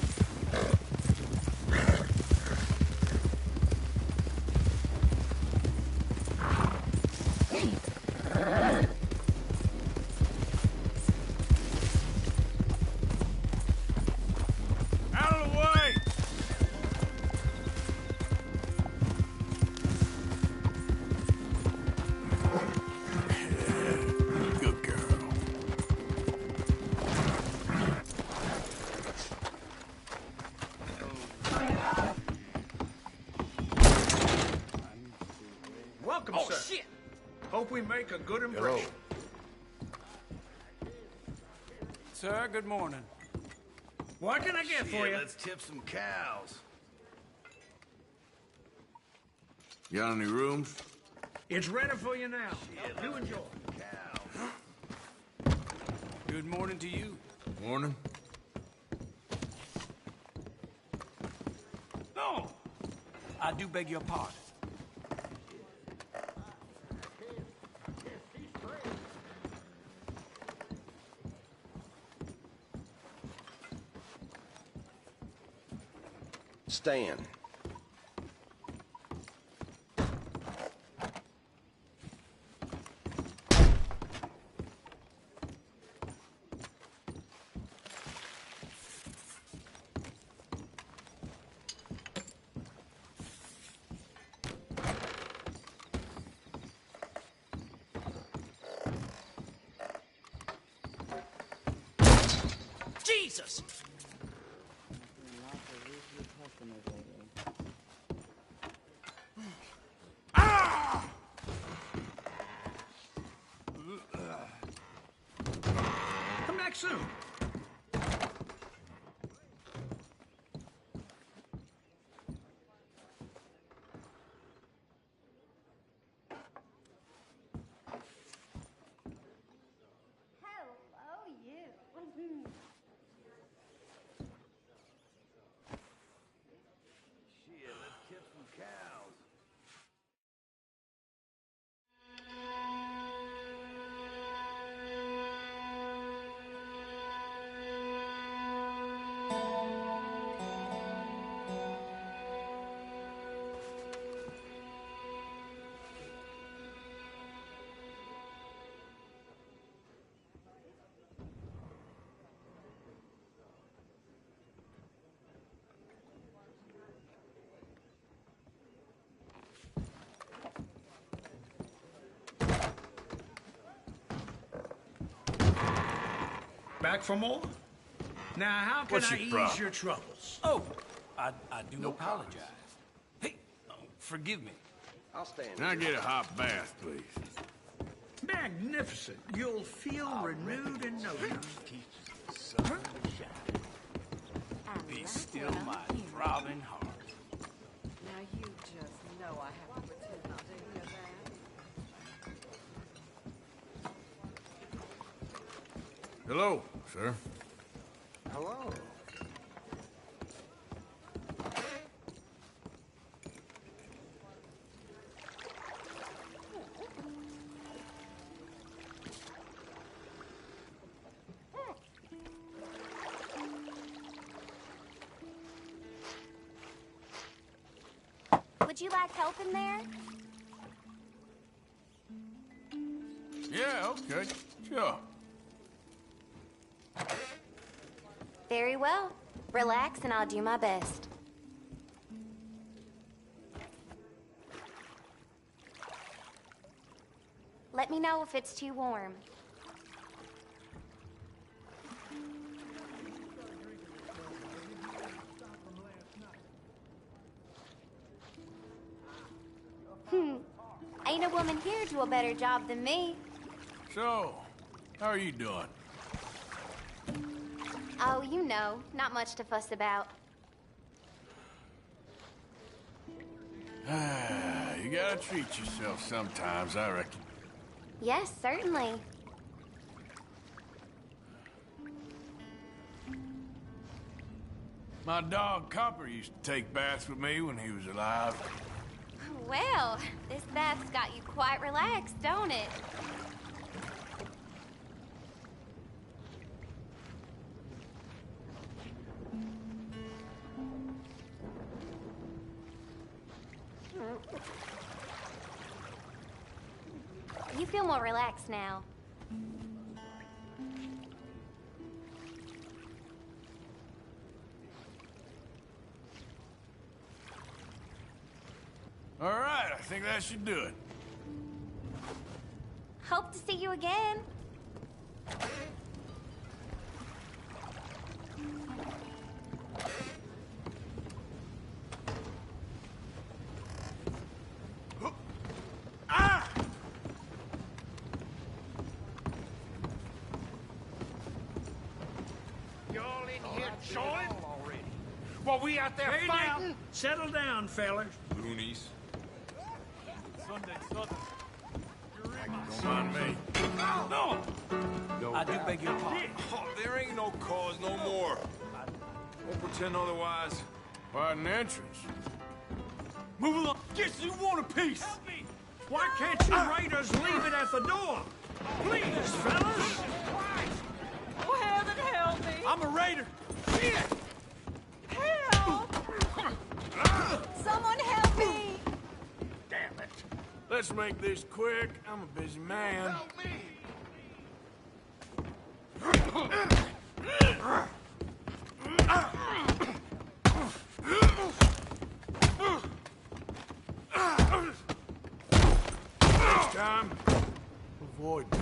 Out of the way! Good girl. Welcome, sir. Shit! Hope we make a good impression. Sir, good morning. What can I get for you? Let's tip some cows. You got any rooms? It's ready for you now. You enjoy. Good morning to you. Morning. No, I do beg your pardon. Stand. Jesus! Come back soon. Back for more? Now, how can What's I your ease problem? your troubles? Oh, I do apologize. Hey, forgive me. I'll stand. Can I get a hot bath, please? Magnificent. You'll feel renewed in no time. Sun to shine. Be still my throbbing heart. Now you just know I have to pretend not to hear that. Hello, sir. Hello. Would you like help in there? Yeah, okay. Sure. Very well. Relax and I'll do my best. Let me know if it's too warm. Ain't a woman here do a better job than me. So, how are you doing? Oh, you know, not much to fuss about. You gotta treat yourself sometimes, I reckon. Yes, certainly. My dog Copper used to take baths with me when he was alive. Well, this bath's got you quite relaxed, don't it? You feel more relaxed now. All right, I think that should do it. Hope to see you again. Y'all in here jawing? While we out there Hey, fighting? now, settle down, fellas. Loonies. Don't mind me. No! I do beg your pardon. Oh, there ain't no cause no more. Won't pretend otherwise. Pardon entrance. Move along. Guess you want a piece. Why can't you raiders leave it at the door? Please, fellas. Oh, heaven help me! I'm a raider. Shit! Help! Someone help me! Damn it. Let's make this quick. I'm a busy man. Help me! Next time, avoid me.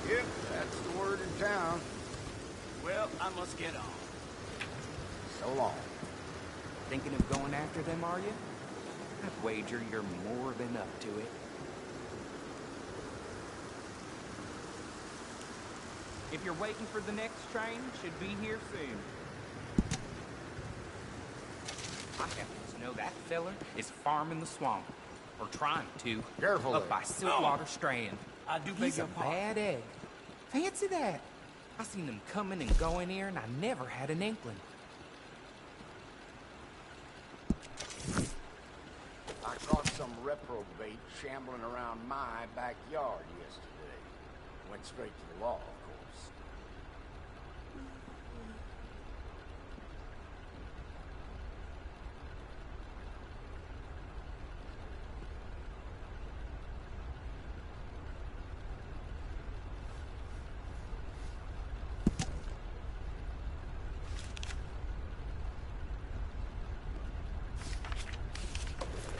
Yep, that's the word in town. Well, I must get on. So long. Thinking of going after them, are you? I'd wager you're more than up to it. If you're waiting for the next train, should be here soon. I happen to know that feller is farming the swamp. Or trying to. Careful Up there. by Siltwater Strand. I do beg He's a your pardon. bad egg. Fancy that. I seen him coming and going here, and I never had an inkling. I caught some reprobate shambling around my backyard yesterday. Went straight to the law, of course.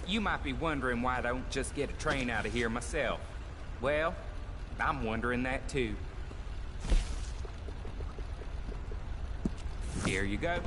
You might be wondering why I don't just get a train out of here myself. Well, I'm wondering that too. Here you go.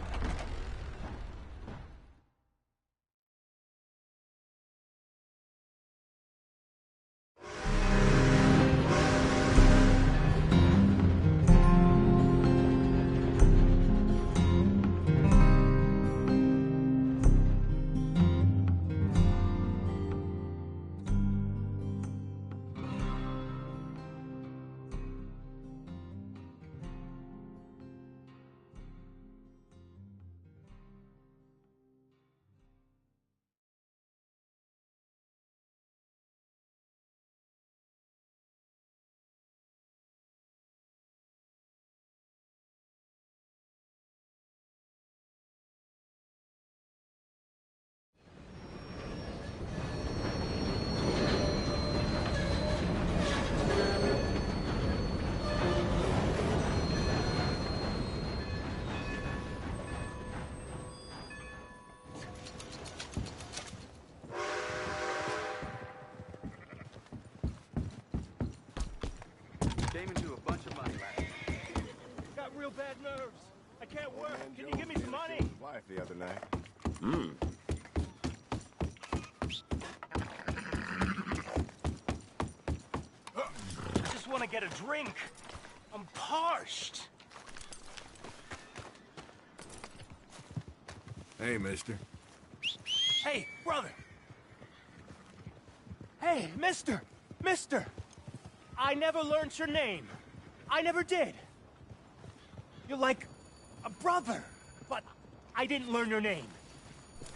Came into a bunch of money last night. Got real bad nerves. I can't work. Can you give me some money? Wife the other night. I just want to get a drink. I'm parched. Hey, mister. Hey, brother. Hey, mister. Mister. I never learned your name. I never did. You're like a brother, but I didn't learn your name.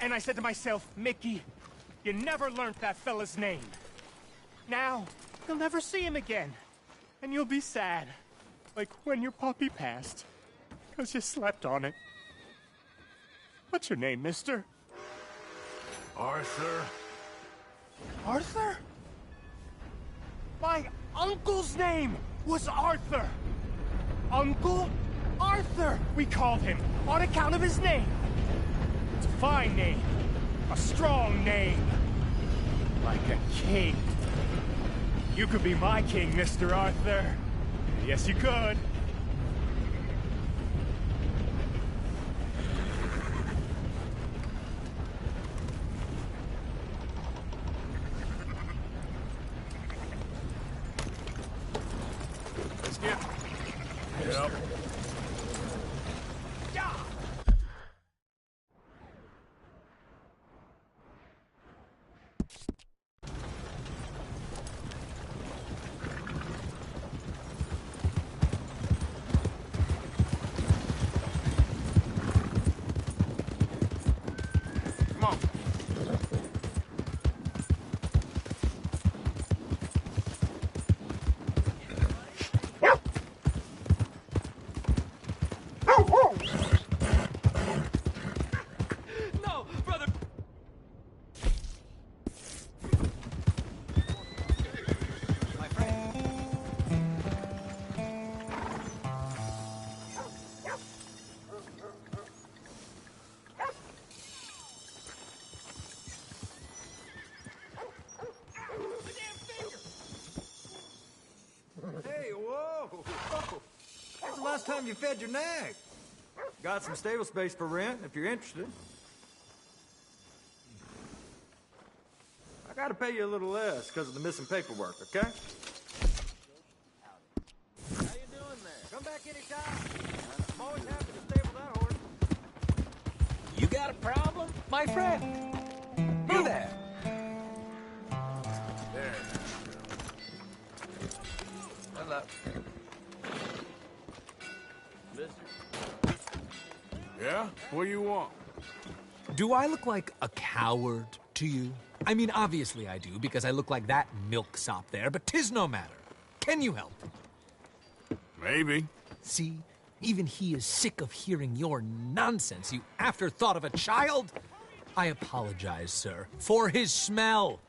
And I said to myself, Mickey, you never learned that fella's name. Now, you'll never see him again. And you'll be sad. Like when your puppy passed. 'Cause you slept on it. What's your name, mister? Arthur. Arthur? My uncle's name was Arthur. Uncle Arthur, we called him, on account of his name. It's a fine name. A strong name. Like a king. You could be my king, Mr. Arthur. Yes, you could. Let's get up. Come on. No, brother! My friend. Hey, whoa! Whoa! When's the last time you fed your nag? Got some stable space for rent, if you're interested. I gotta pay you a little less because of the missing paperwork, okay? How you doing there? Come back anytime. I'm always happy to stable that horse. You got a problem? my friend. You there. There. Hello. Yeah? What do you want? Do I look like a coward to you? I mean, obviously I do, because I look like that milksop there, but 'tis no matter. Can you help? Maybe. See? Even he is sick of hearing your nonsense, you afterthought of a child. I apologize, sir, for his smell.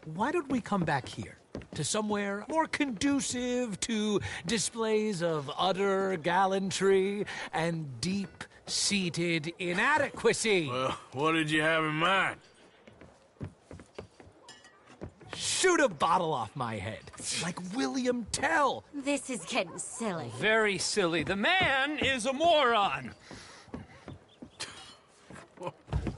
Why don't we come back here? To somewhere more conducive to displays of utter gallantry and deep-seated inadequacy. Well, what did you have in mind? Shoot a bottle off my head, like William Tell. This is getting silly. Very silly. The man is a moron.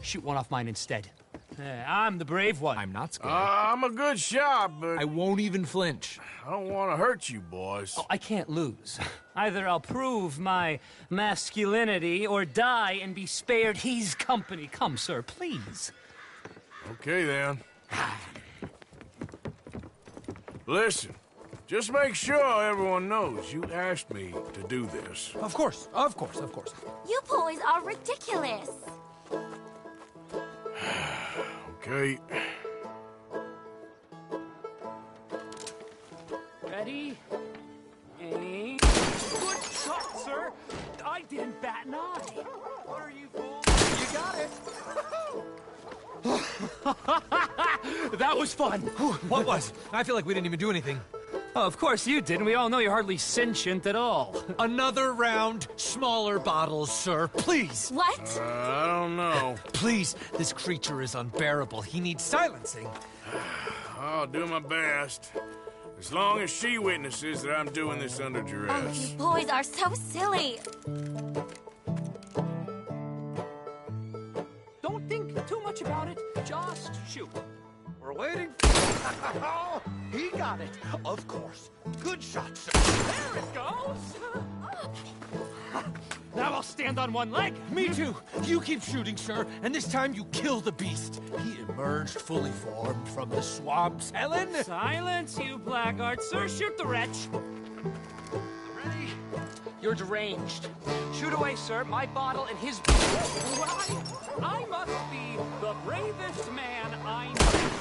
Shoot one off mine instead. I'm the brave one. I'm not scared. I'm a good shot, but... I won't even flinch. I don't want to hurt you, boys. Oh, I can't lose. Either I'll prove my masculinity or die and be spared his company. Come, sir, please. Okay, then. Listen, just make sure everyone knows you asked me to do this. Of course, of course, of course. You boys are ridiculous. Okay. Ready? Aim. Good shot, sir. I didn't bat an eye. What are you fools? You got it. That was fun. What was? I feel like we didn't even do anything. Oh, of course you didn't. We all know you're hardly sentient at all. Another round, smaller bottles, sir. Please. What? I don't know. Please, this creature is unbearable. He needs silencing. I'll do my best. As long as she witnesses that I'm doing this under Oh, duress. you boys are so silly. Don't think too much about it. Just shoot. We're waiting. Oh, he got it. Of course. Good shot, sir. There it goes. Now I'll stand on one leg. Me too. You keep shooting, sir, and this time you kill the beast. He emerged fully formed from the swamps, Helen. Silence, you blackguard. Sir, shoot the wretch. Ready? You're deranged. Shoot away, sir. My bottle and his... I must be the bravest man I know.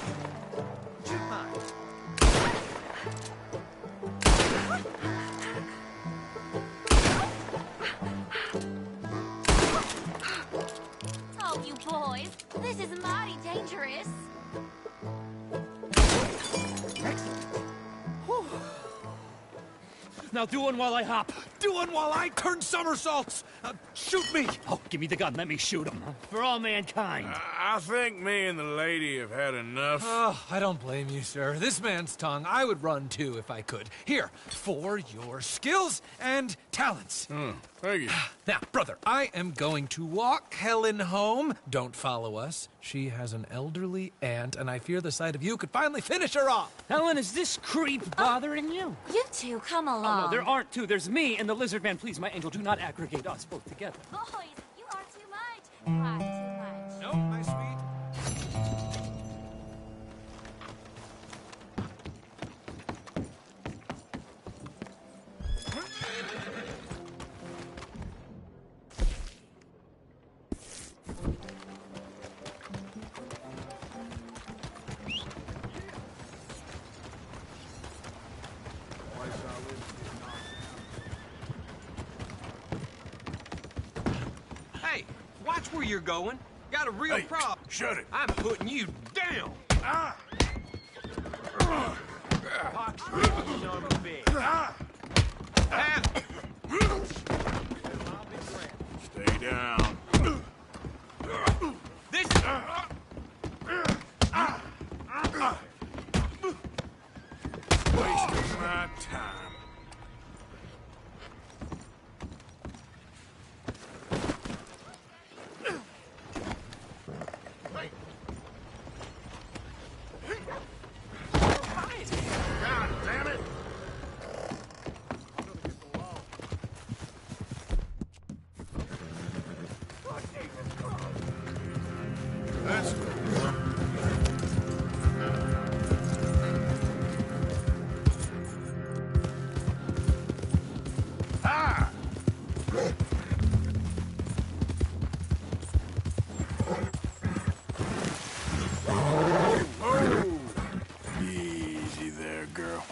Shoot mine. Oh, you boys. This is mighty dangerous. Now do one while I hop. Do one while I turn somersaults. Shoot me. Oh, give me the gun. Let me shoot him. For all mankind. I think me and the lady have had enough. Oh, I don't blame you, sir. This man's tongue, I would run too if I could. Here, for your skills and talents. Thank you. Now, brother, I am going to walk Helen home. Don't follow us. She has an elderly aunt, and I fear the sight of you could finally finish her off. Helen, is this creep bothering you? You two, come along. Oh, no, there aren't two. There's me and the lizard man. Please, my angel, do not aggregate us both together. Boys, you are too much. You are too much. No, my sweet. Hey, watch where you're going. Got a real problem. Shut it. I'm putting you down. Pox, you son of a bitch. Stay down. This Wasting my time. God damn it! Oh, easy there, girl.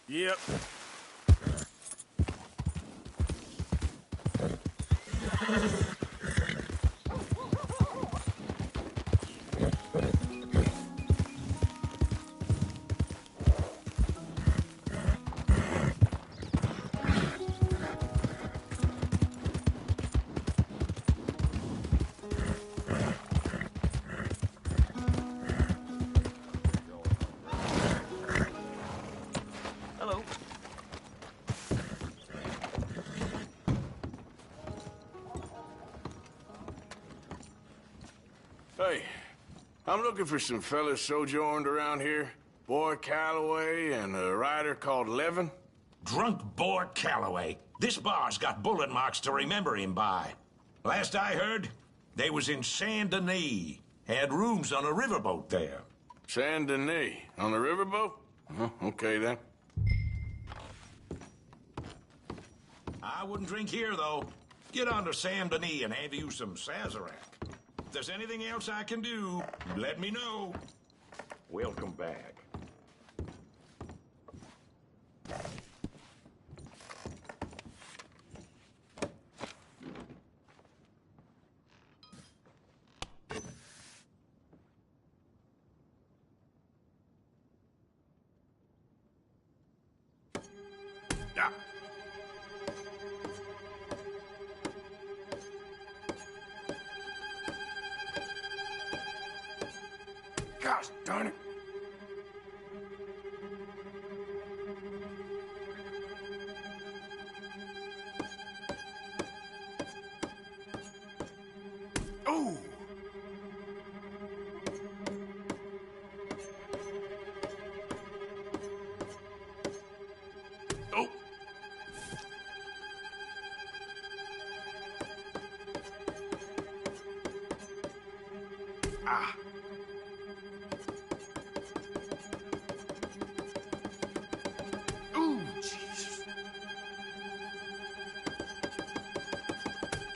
Yep. Hello. Hey, I'm looking for some fellas sojourned around here. Boy Calloway and a rider called Levin. Drunk Boar Calloway. This bar's got bullet marks to remember him by. Last I heard, they was in Saint Denis. Had rooms on a riverboat there. Saint Denis? On a riverboat? Okay, then. I wouldn't drink here, though. Get on to Saint Denis and hand you some Sazerac. If there's anything else I can do, let me know. Welcome back. Ah. Gosh darn it. Oh! Oh! Ah! Ooh, Jesus!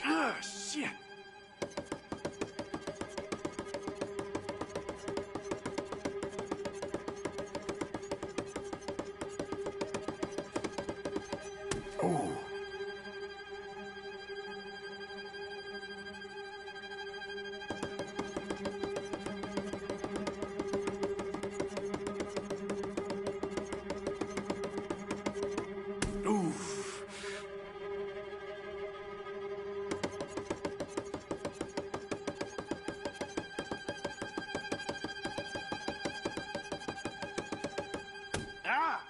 Ah, shit! Oh! Oof! Ah!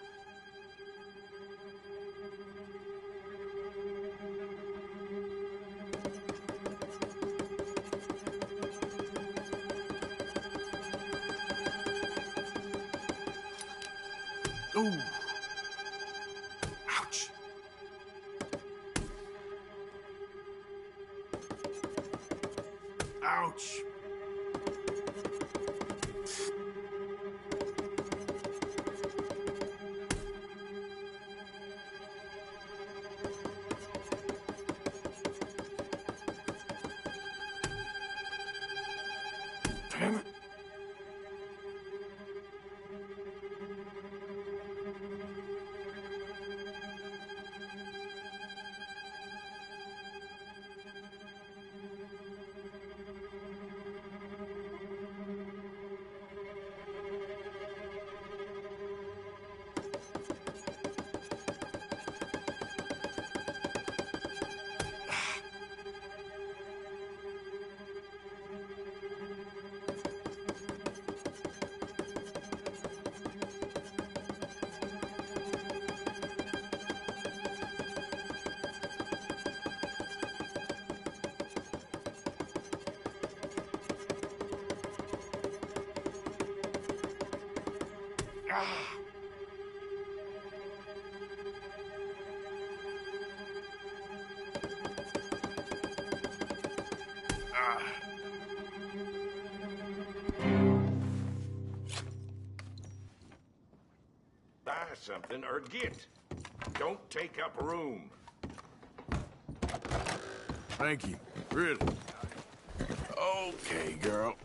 Ooh! Ouch! Ouch! Damn it! Buy something or get. Don't take up room. Thank you. Really. Okay, girl.